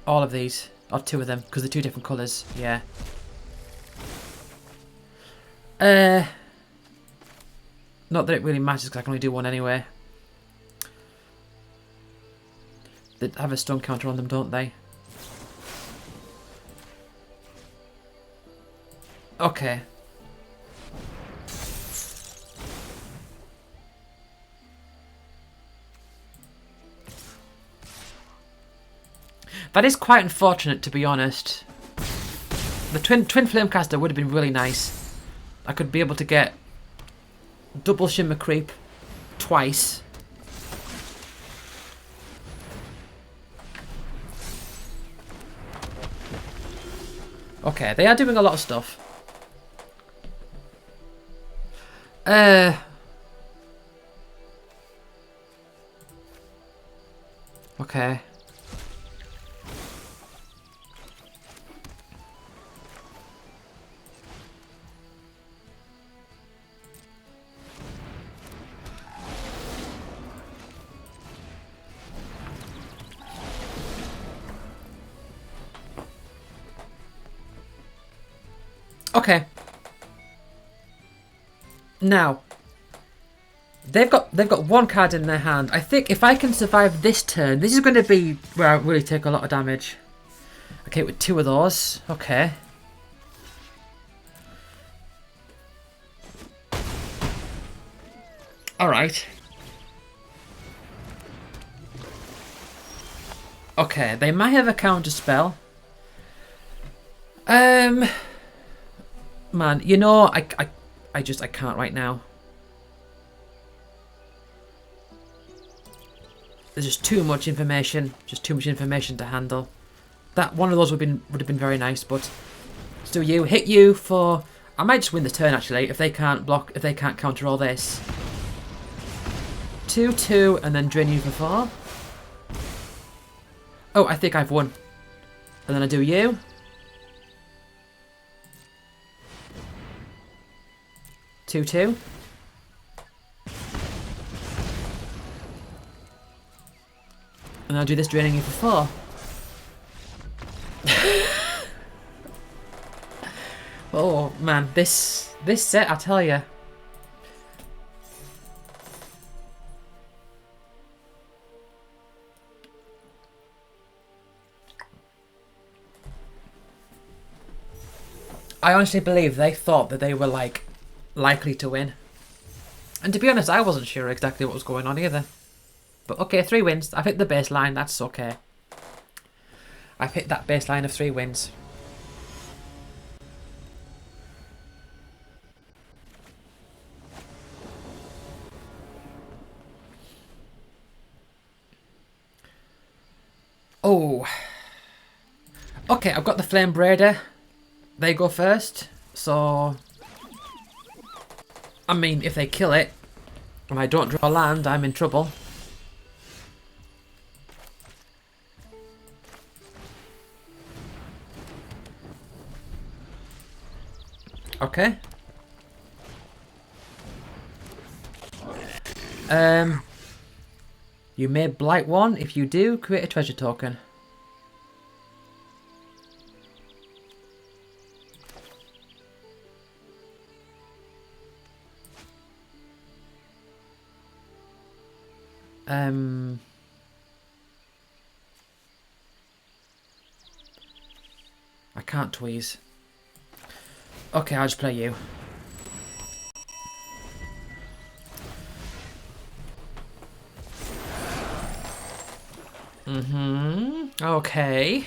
all of these. Or 2 of them, because they're 2 different colours. Yeah. Not that it really matters, because I can only do 1 anyway. They have a stun counter on them, don't they? Okay. That is quite unfortunate, to be honest. The twin Flamecaster would have been really nice. I could be able to get double Shimmer Creep twice. Okay, they are doing a lot of stuff. Okay. Okay. Now, they've got 1 card in their hand. I think if I can survive this turn, this is going to be where I really take a lot of damage. Okay, with 2 of those. Okay. Alright. Okay, they might have a counter spell. Man, you know, I can't right now. There's just too much information. Just too much information to handle. That one of those would have been very nice, but still, hit you for. I might just win the turn actually if they can't block, if they can't counter all this. 2/2 and then drain you for 4. Oh, I think I've won. And then I do you. 2/2. And I'll do this, draining you for 4. Oh man, this set, I tell you. I honestly believe they thought that they were like likely to win. And to be honest, I wasn't sure exactly what was going on either. But okay, 3 wins. I've hit the baseline, that's okay. I've hit that baseline of 3 wins. Oh. Okay, I've got the Flame Braider. They go first, so... I mean, if they kill it, and I don't draw land, I'm in trouble. Okay. You may blight 1. If you do, create a treasure token. I can't tweeze. Okay, I'll just play you. Okay.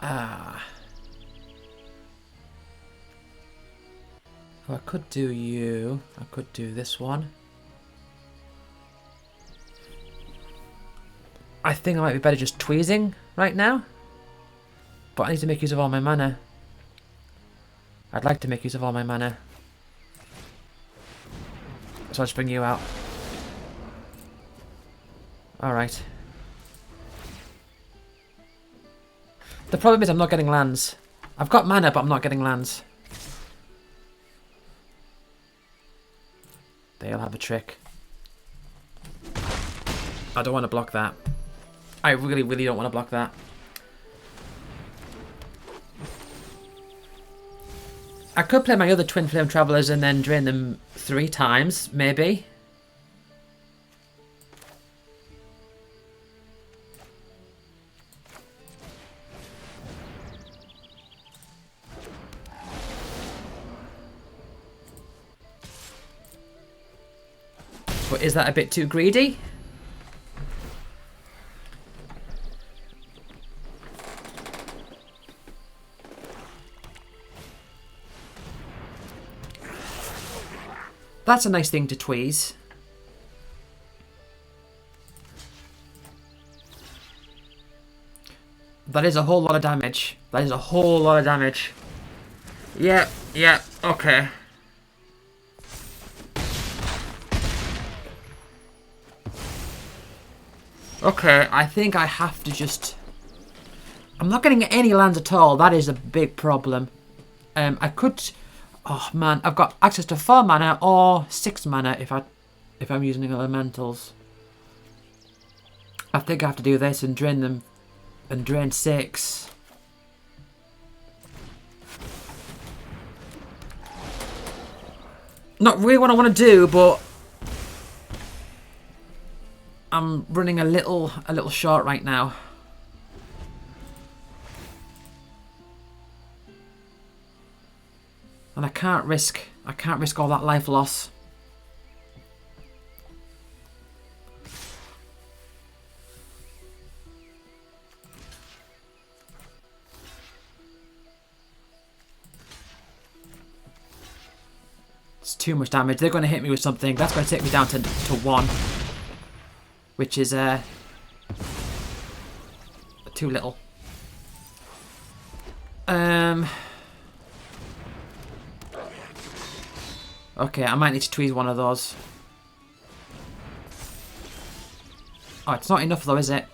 Oh, I could do you. I could do this one. I think I might be better just tweezing right now. But I need to make use of all my mana. I'd like to make use of all my mana. So I'll just bring you out. Alright. The problem is I'm not getting lands. I've got mana, but I'm not getting lands. They'll have a trick. I don't want to block that. I really, really don't want to block that. I could play my other Twin Flame Travelers and then drain them 3 times, maybe. But is that a bit too greedy? That's a nice thing to tweeze. That is a whole lot of damage. That is a whole lot of damage. Yeah, okay. Okay, I think I have to just... I'm not getting any lands at all. That is a big problem. I could... Oh man, I've got access to 4 mana or 6 mana if I'm using elementals. I think I have to do this and drain them and drain 6. Not really what I want to do, but I'm running a little short right now. And I can't risk all that life loss. It's too much damage. They're going to hit me with something. That's going to take me down to 1. Which is too little. Okay, I might need to tweeze one of those. Oh, it's not enough though, is it?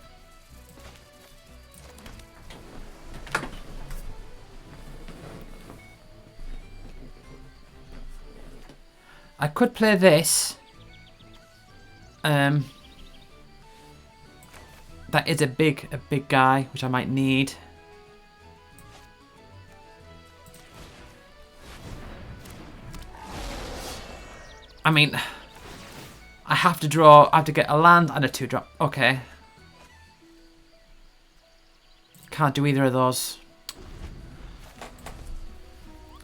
I could play this. That is a big guy, which I might need. I mean, I have to get a land and a 2-drop. Okay. Can't do either of those.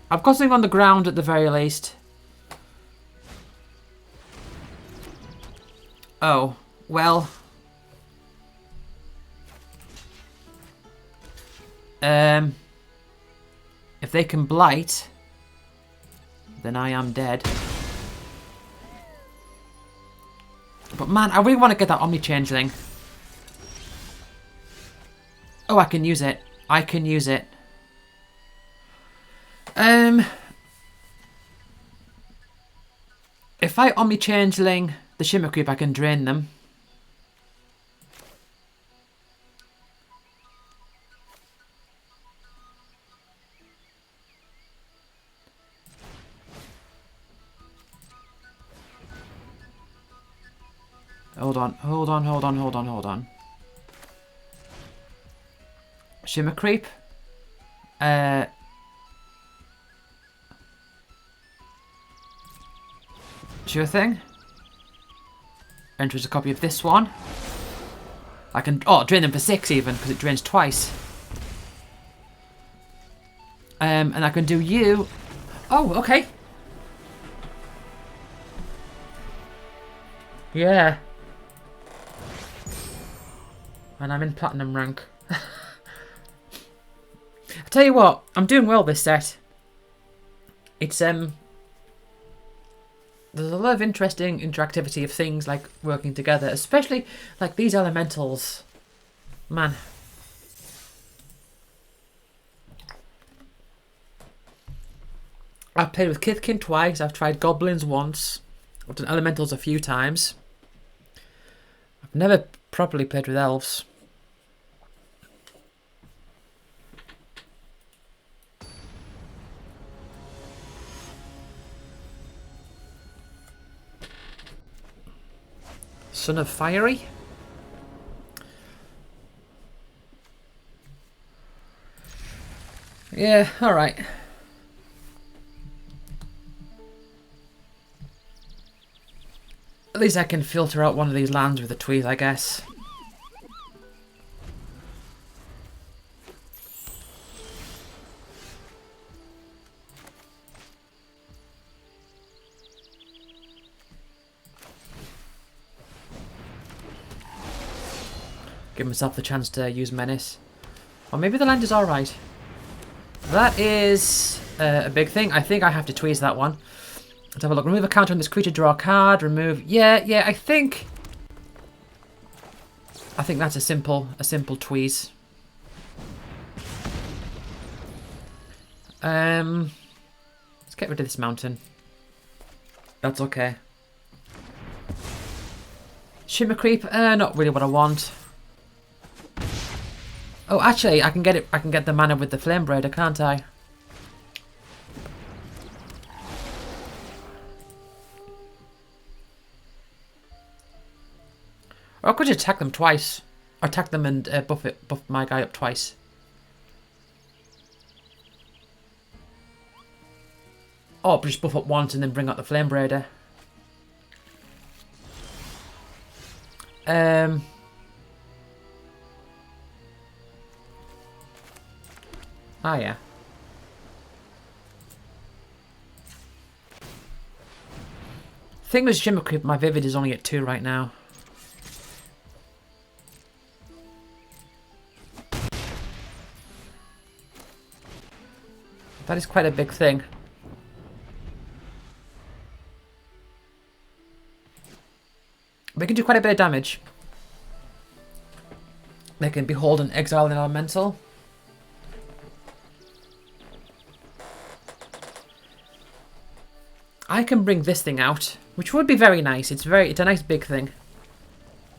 I've got something on the ground at the very least. Oh, well. If they can blight, then I am dead. But man, I really want to get that Omni-Changeling. Oh, I can use it. I can use it. If I Omni-Changeling the Shimmer Creep, I can drain them. Hold on. Shimmer Creep. Sure thing. Enters a copy of this one. I can drain them for 6 even, because it drains twice. And I can do you. Oh, okay. Yeah. And I'm in platinum rank. I tell you what, I'm doing well this set. It's there's a lot of interesting interactivity of things like working together, especially like these elementals. Man. I've played with Kithkin twice, I've tried goblins once, I've done elementals a few times. I've never properly played with elves. Son of Fiery. Yeah, alright. At least I can filter out one of these lands with a tweeze, I guess. Give myself the chance to use Menace. Or maybe the land is alright. That is a big thing. I think I have to tweeze that one. Let's have a look. Remove a counter on this creature, draw a card, remove... Yeah, I think that's a simple tweeze. Let's get rid of this mountain. That's okay. Shimmer Creep, not really what I want. Oh, actually, I can get it. I can get the mana with the Flame Braider, can't I? Or I could just attack them twice. Or attack them and buff my guy up twice. Or just buff up once and then bring out the Flame Braider. Ah, yeah. Thing with Shimmer Creep, my Vivid is only at 2 right now. That is quite a big thing. They can do quite a bit of damage. They can behold and exile an elemental. I can bring this thing out, which would be very nice. It's a nice big thing.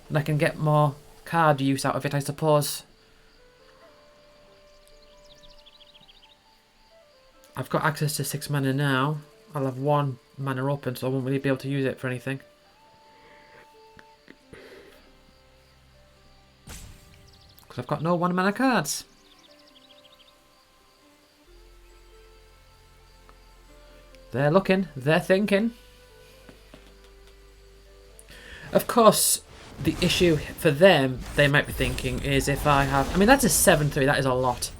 And I can get more card use out of it, I suppose. I've got access to 6 mana now. I'll have 1 mana open, so I won't really be able to use it for anything. Because I've got no 1 mana cards. They're looking, they're thinking. Of course, the issue for them, they might be thinking, is if I have... I mean, that's a 7-3, that is a lot.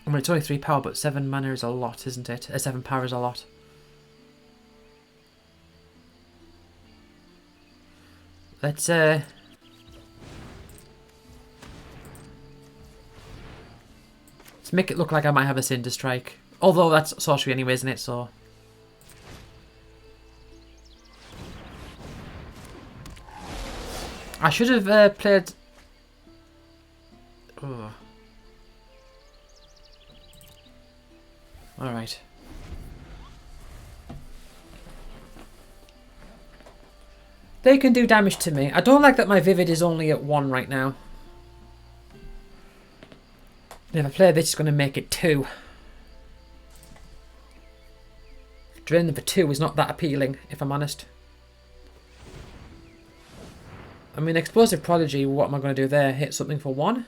I mean, it's only 3 power, but 7 mana is a lot, isn't it? 7 power is a lot. Let's make it look like I might have a Cinder Strike. Although that's sorcery anyway, isn't it? So I should have played... Oh. Alright. They can do damage to me. I don't like that my Vivid is only at 1 right now. If I play this, it's going to make it 2. Drain them for 2 is not that appealing, if I'm honest. I mean, Explosive Prodigy, what am I going to do there? Hit something for 1?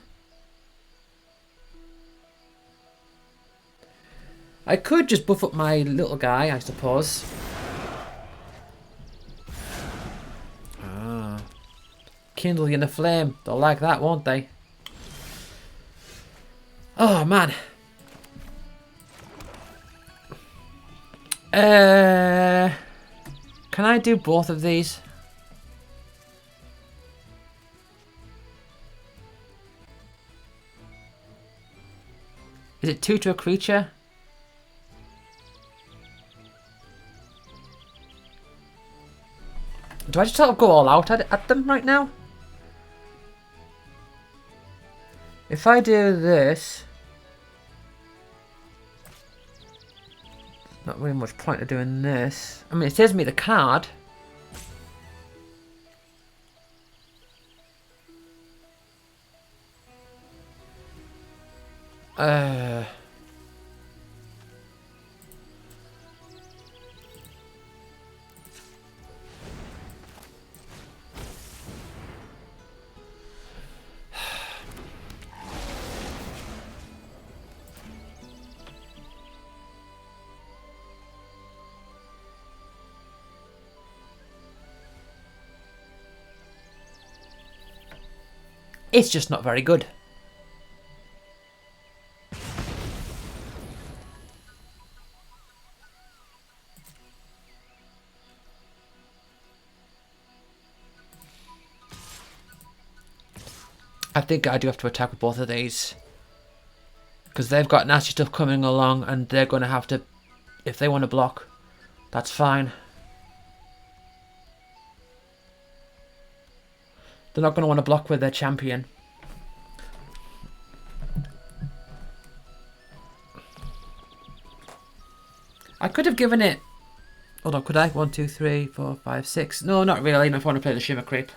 I could just buff up my little guy, I suppose. Ah. Kindle you in a flame. They'll like that, won't they? Oh, man. Can I do both of these? Is it 2 to a creature? Do I just sort of go all out at them right now? If I do this... Not really much point of doing this. I mean, it saves me the card. It's just not very good. I think I do have to attack with both of these. Because they've got nasty stuff coming along and they're going to have to... If they want to block, that's fine. They're not going to want to block with their champion. I could have given it... Hold on, could I? 1, 2, 3, 4, 5, 6. No, not really. If I want to play the Shimmer Creep.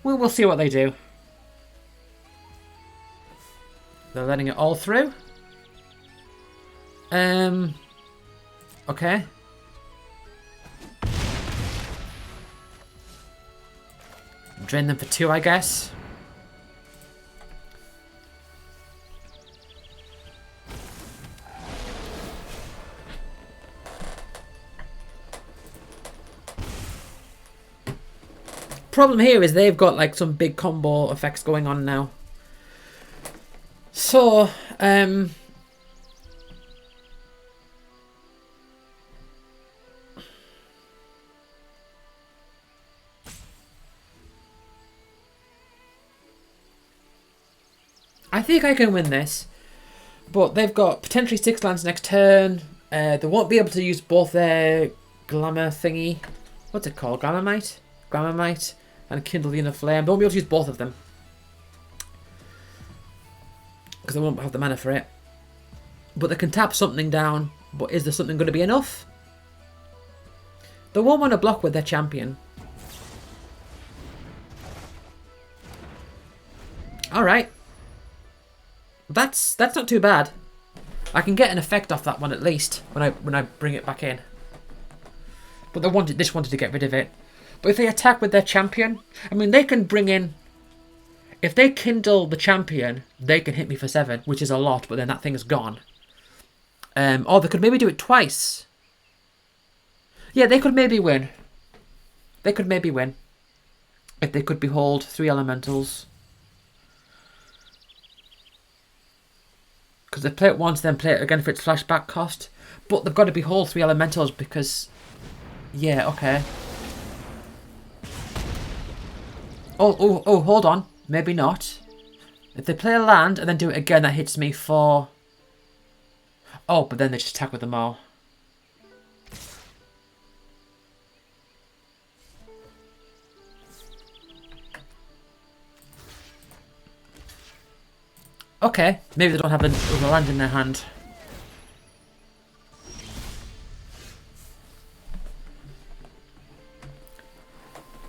We'll see what they do. They're letting it all through. Okay. Drain them for 2, I guess. Problem here is they've got like some big combo effects going on now. So, I think I can win this, but they've got potentially 6 lands next turn. They won't be able to use both their glamour thingy. What's it called? Glamourmite? Glamourmite and Kindle the Inner Flame. They won't be able to use both of them. Because they won't have the mana for it. But they can tap something down. But is there something going to be enough? They won't want to block with their champion. Alright. That's not too bad. I can get an effect off that one at least when I bring it back in. But they wanted to get rid of it. But if they attack with their champion, I mean they can bring in... If they kindle the champion, they can hit me for 7, which is a lot, but then that thing is gone. Or they could maybe do it twice. Yeah, they could maybe win. They could maybe win. If they could behold 3 elementals. Because they play it once, then play it again for its flashback cost. But they've got to behold 3 elementals because... Yeah, okay. Oh, hold on. Maybe not. If they play a land and then do it again, that hits me for... Oh, but then they just attack with them all. Okay, maybe they don't have another land in their hand.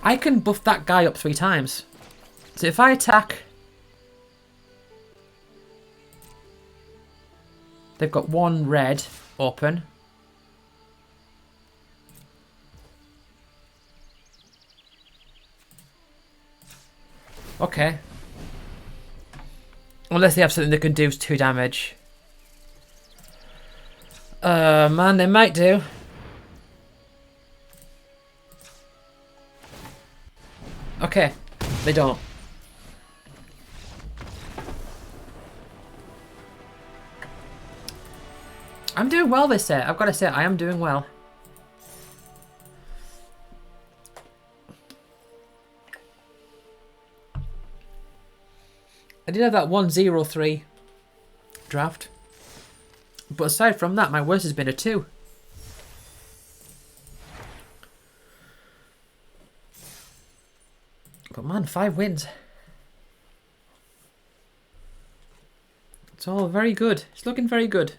I can buff that guy up 3 times. So if I attack... They've got 1 red open. Okay. Unless they have something that can do 2 damage. Man, they might do. Okay, they don't. I'm doing well this set. I've got to say, I am doing well. I did have that 1-0-3 draft. But aside from that, my worst has been a 2. But man, 5 wins. It's all very good. It's looking very good.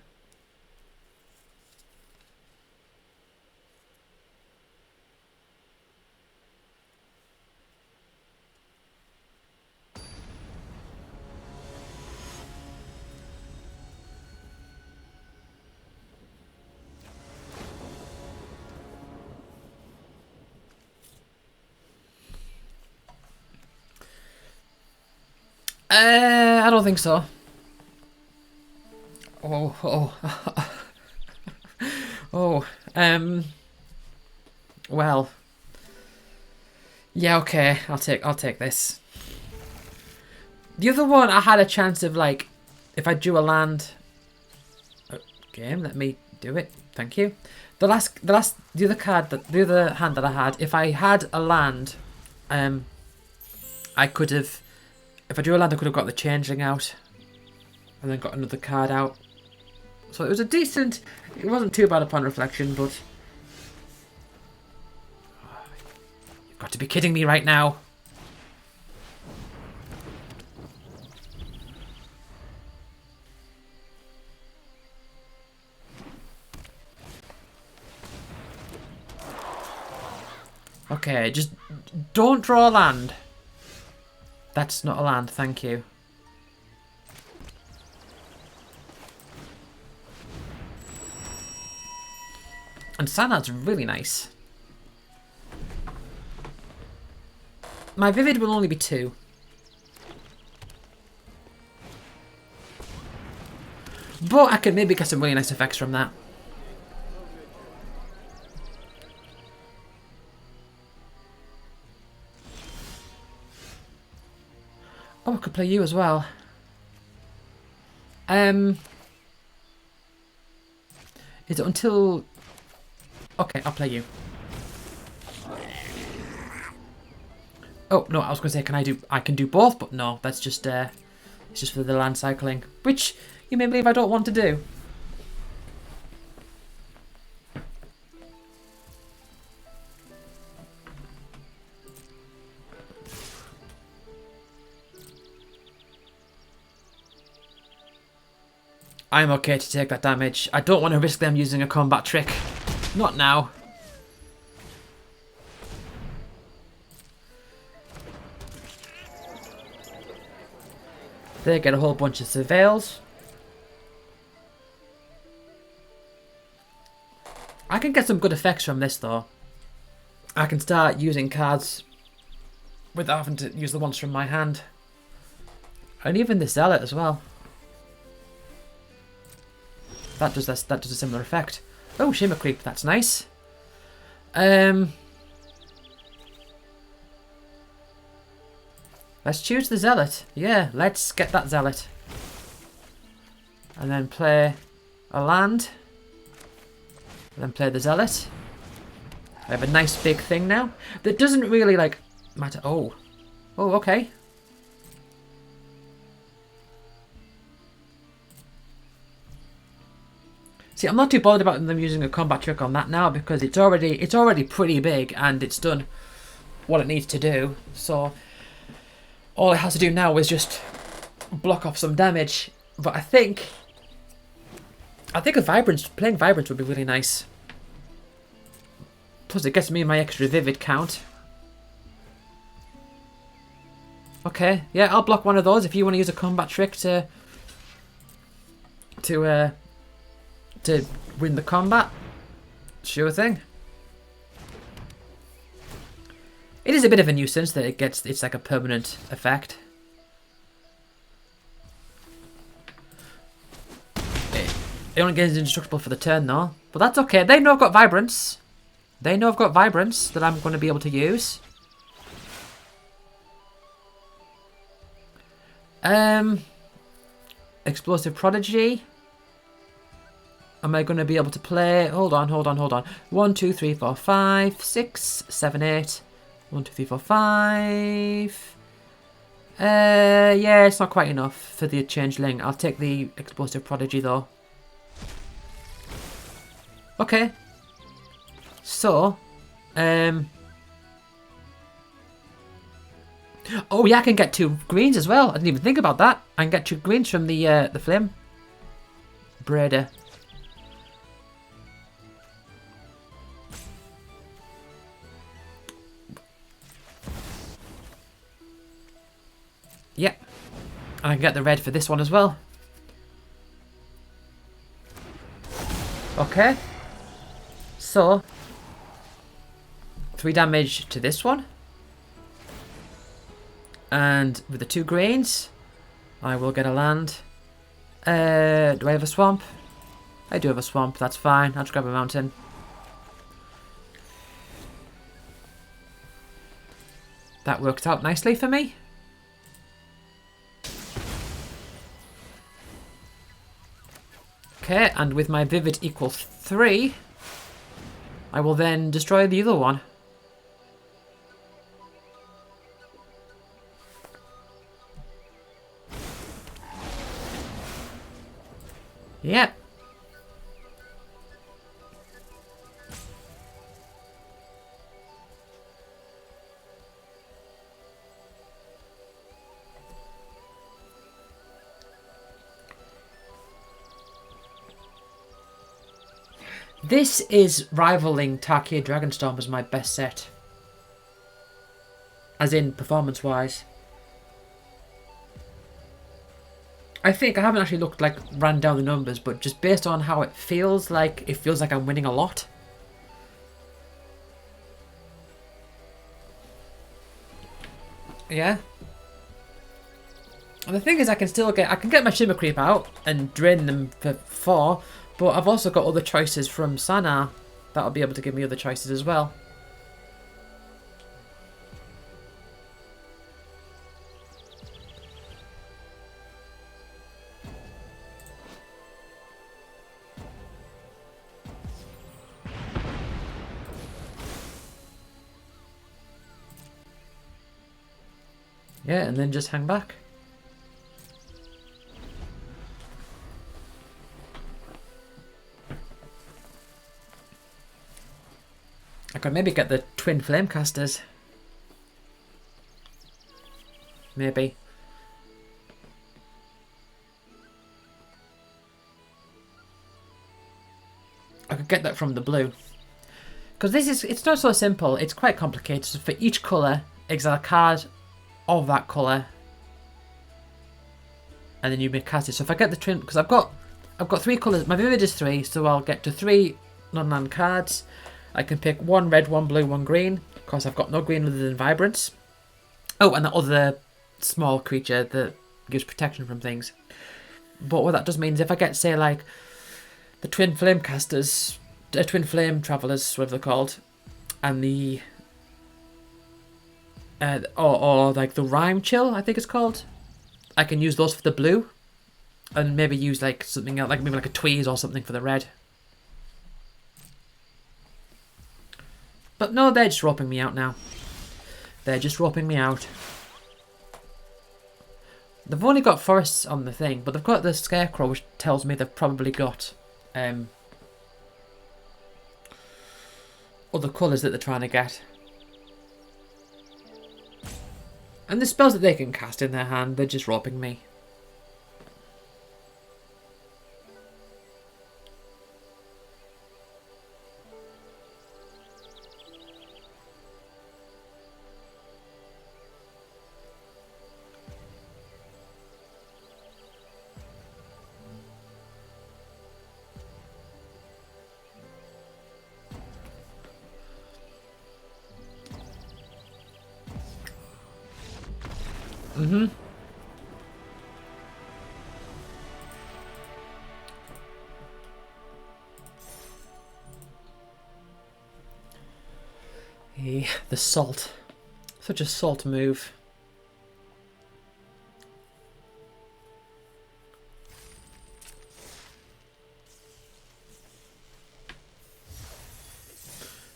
I don't think so. Well. Yeah, okay. I'll take this. The other one, I had a chance of, like, if I drew a land. Game, let me do it. Thank you. The other hand that I had, if I had a land, I could have. If I drew a land, I could have got the changeling out, and then got another card out. So it was a decent. It wasn't too bad upon reflection, but you've got to be kidding me right now. Okay, just don't draw a land. That's not a land, thank you. And Sanad's really nice. My Vivid will only be 2. But I can maybe get some really nice effects from that. Oh, I could play you as well. Is it until... Okay, I'll play you. Oh, no, I was going to say, I can do both, but no, that's just, it's just for the land cycling, which you may believe I don't want to do. I'm okay to take that damage. I don't want to risk them using a combat trick. Not now. They get a whole bunch of surveils. I can get some good effects from this though. I can start using cards without having to use the ones from my hand. And even the Zealot as well. That does a similar effect. Oh, Shimmer Creep, that's nice. Let's choose the Zealot. Yeah, let's get that Zealot. And then play a land. And then play the Zealot. I have a nice big thing now. That doesn't really, like, matter. Oh. Oh, okay. See, I'm not too bothered about them using a combat trick on that now because it's already pretty big and it's done what it needs to do. So all it has to do now is just block off some damage. But I think a Vibrance, playing Vibrance would be really nice. Plus it gets me my extra Vivid count. Okay, yeah, I'll block one of those if you want to use a combat trick to win the combat. Sure thing. It is a bit of a nuisance that it's like a permanent effect. It only gets indestructible for the turn though. But that's okay. They know I've got Vibrance. They know I've got Vibrance that I'm going to be able to use. Explosive Prodigy. Am I going to be able to play? Hold on. 1, 2, 3, 4, 5, 6, 7, 8. 1, 2, 3, 4, 5. Yeah, it's not quite enough for the Changeling. I'll take the Explosive Prodigy though. Okay. So, oh yeah, I can get 2 greens as well. I didn't even think about that. I can get 2 greens from the Flame Braider. Yep. And I can get the red for this one as well. Okay. So, 3 damage to this one. And with the 2 greens, I will get a land. Do I have a swamp? I do have a swamp, that's fine. I'll just grab a mountain. That worked out nicely for me. Okay, and with my Vivid equals 3, I will then destroy the other one. Yep. This is rivaling Tarkir Dragonstorm as my best set. As in, performance-wise. I think, I haven't actually looked, like, ran down the numbers, but just based on how it feels like I'm winning a lot. Yeah. And the thing is, I can get my Shimmer Creep out and drain them for 4, but I've also got other choices from Sanar that'll be able to give me other choices as well. Yeah, and then just hang back. I could maybe get the twin Flamecasters. Maybe. I could get that from the blue. Because it's not so simple, it's quite complicated. So for each colour, exile a card of that colour. And then you may cast it. So if I get the twin, because I've got 3 colours, my Vivid is 3, so I'll get to 3 non-land cards. I can pick 1 red, 1 blue, 1 green. Of course, I've got no green other than Vibrance. Oh, and the other small creature that gives protection from things. But what that does mean is if I get, say, like, the Twin Flame Casters, Twin Flame Travelers, whatever they're called, and the... or like the Rime Chill, I think it's called. I can use those for the blue. And maybe use, like, something else, like maybe like a Tweeze or something for the red. But no, they're just roping me out now. They're just roping me out. They've only got forests on the thing, but they've got the Scarecrow, which tells me they've probably got other colours that they're trying to get. And the spells that they can cast in their hand, they're just roping me. Mm-hmm. The salt. Such a salt move.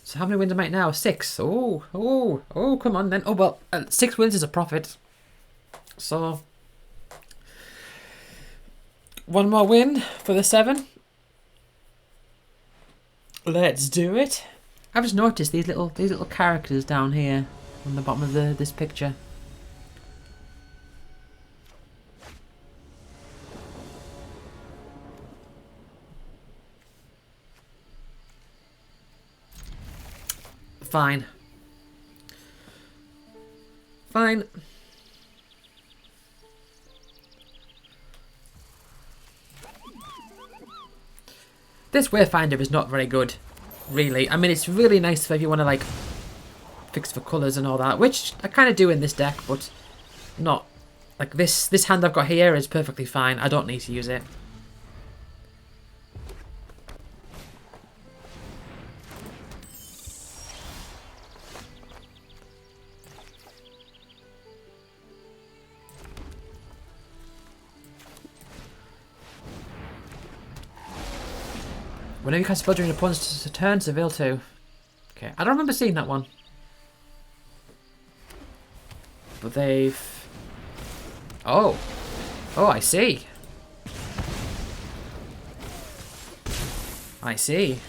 So how many wins am I at now? 6. Oh, come on then. Oh, well, 6 wins is a profit. So, 1 more win for the 7. Let's do it. I've just noticed these little characters down here on the bottom of this picture. Fine. Fine. This Wayfinder is not very good, really. I mean, it's really nice if you want to, like, fix for colours and all that, which I kind of do in this deck, but not. Like, this hand I've got here is perfectly fine. I don't need to use it. Whenever you cast a spell during your opponent's turn, Seville 2. Okay, I don't remember seeing that one. But they've... Oh. Oh, I see. I see.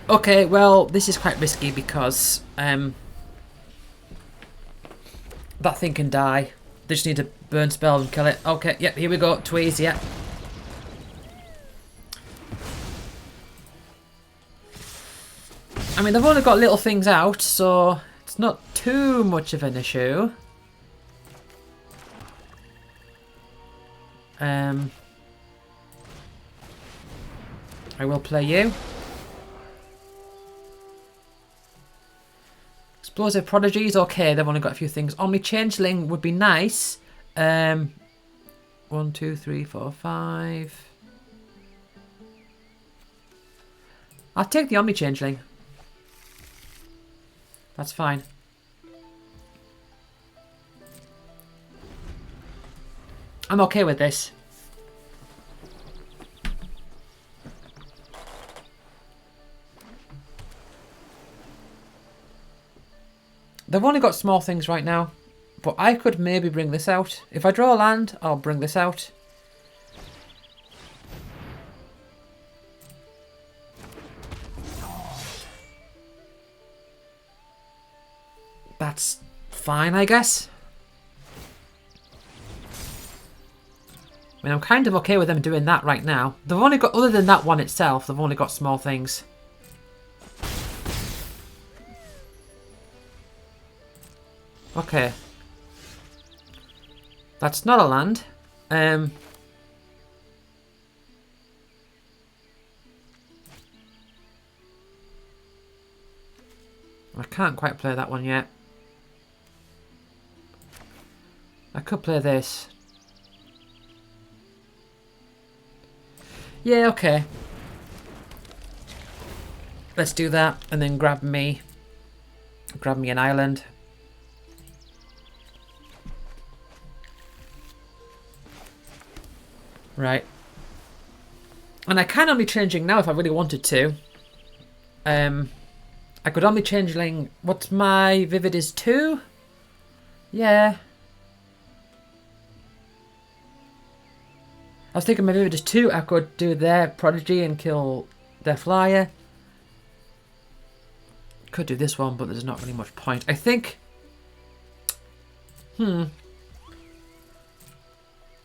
Okay, well, this is quite risky because that thing can die. They just need to burn spells and kill it. Okay, yep, here we go. Tweeze, yeah. I mean, they've only got little things out, so it's not too much of an issue. I will play you. Explosive Prodigies, okay, they've only got a few things. Omni Changeling would be nice. 1, 2, 3, 4, 5. I'll take the Omni Changeling. That's fine. I'm okay with this. They've only got small things right now, but I could maybe bring this out. If I draw a land, I'll bring this out. That's fine, I guess. I mean, I'm kind of okay with them doing that right now. They've only got, other than that one itself, they've only got small things. Okay. That's not a land. I can't quite play that one yet. I could play this. Yeah, okay. Let's do that and then grab me an island. Right. And I can only changing now if I really wanted to. I could only changeling. What's my Vivid is 2? Yeah. I was thinking my Vivid is 2. I could do their Prodigy and kill their Flyer. Could do this one, but there's not really much point. I think.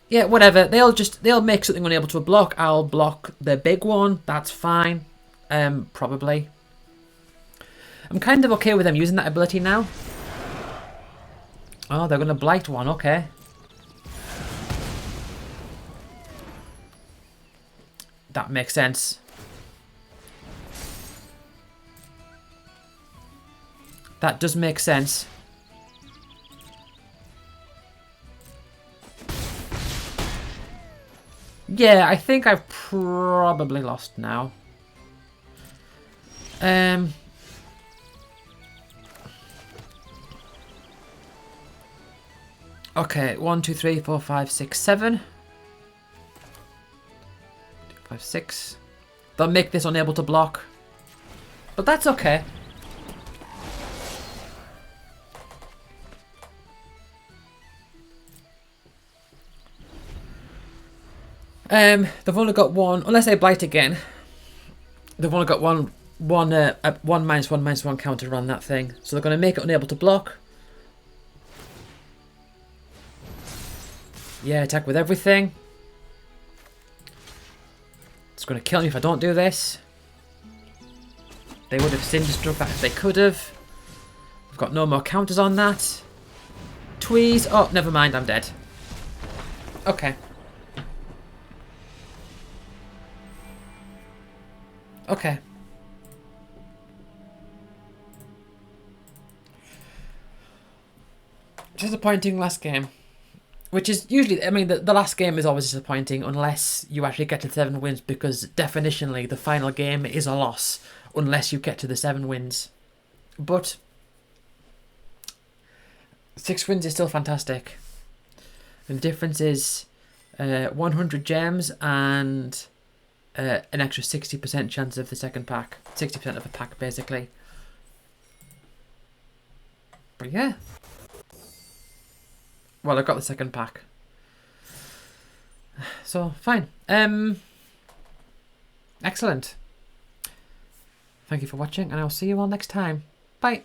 Yeah, whatever. They'll make something unable to block. I'll block the big one. That's fine. Probably. I'm kind of okay with them using that ability now. Oh, they're gonna blight one. Okay. That makes sense. That does make sense. Yeah, I think I've probably lost now. Okay, 1, 2, 3, 4, 5, 6, 7. 5, 6. They'll make this unable to block. But that's okay. They've only got one, unless they blight again. They've only got one -1/-1 counter on that thing. So they're going to make it unable to block. Yeah, attack with everything. It's going to kill me if I don't do this. They would have Cinderstruck that if they could have. I've got no more counters on that. Tweeze. Oh, never mind, I'm dead. Okay. Okay. Disappointing last game. Which is usually, I mean, the last game is always disappointing unless you actually get to 7 wins, because definitionally the final game is a loss unless you get to the 7 wins. But 6 wins is still fantastic. And the difference is 100 gems and an extra 60% chance of the second pack. 60% of a pack, basically. But yeah. Well, I got the second pack. So, fine. Excellent. Thank you for watching, and I'll see you all next time. Bye.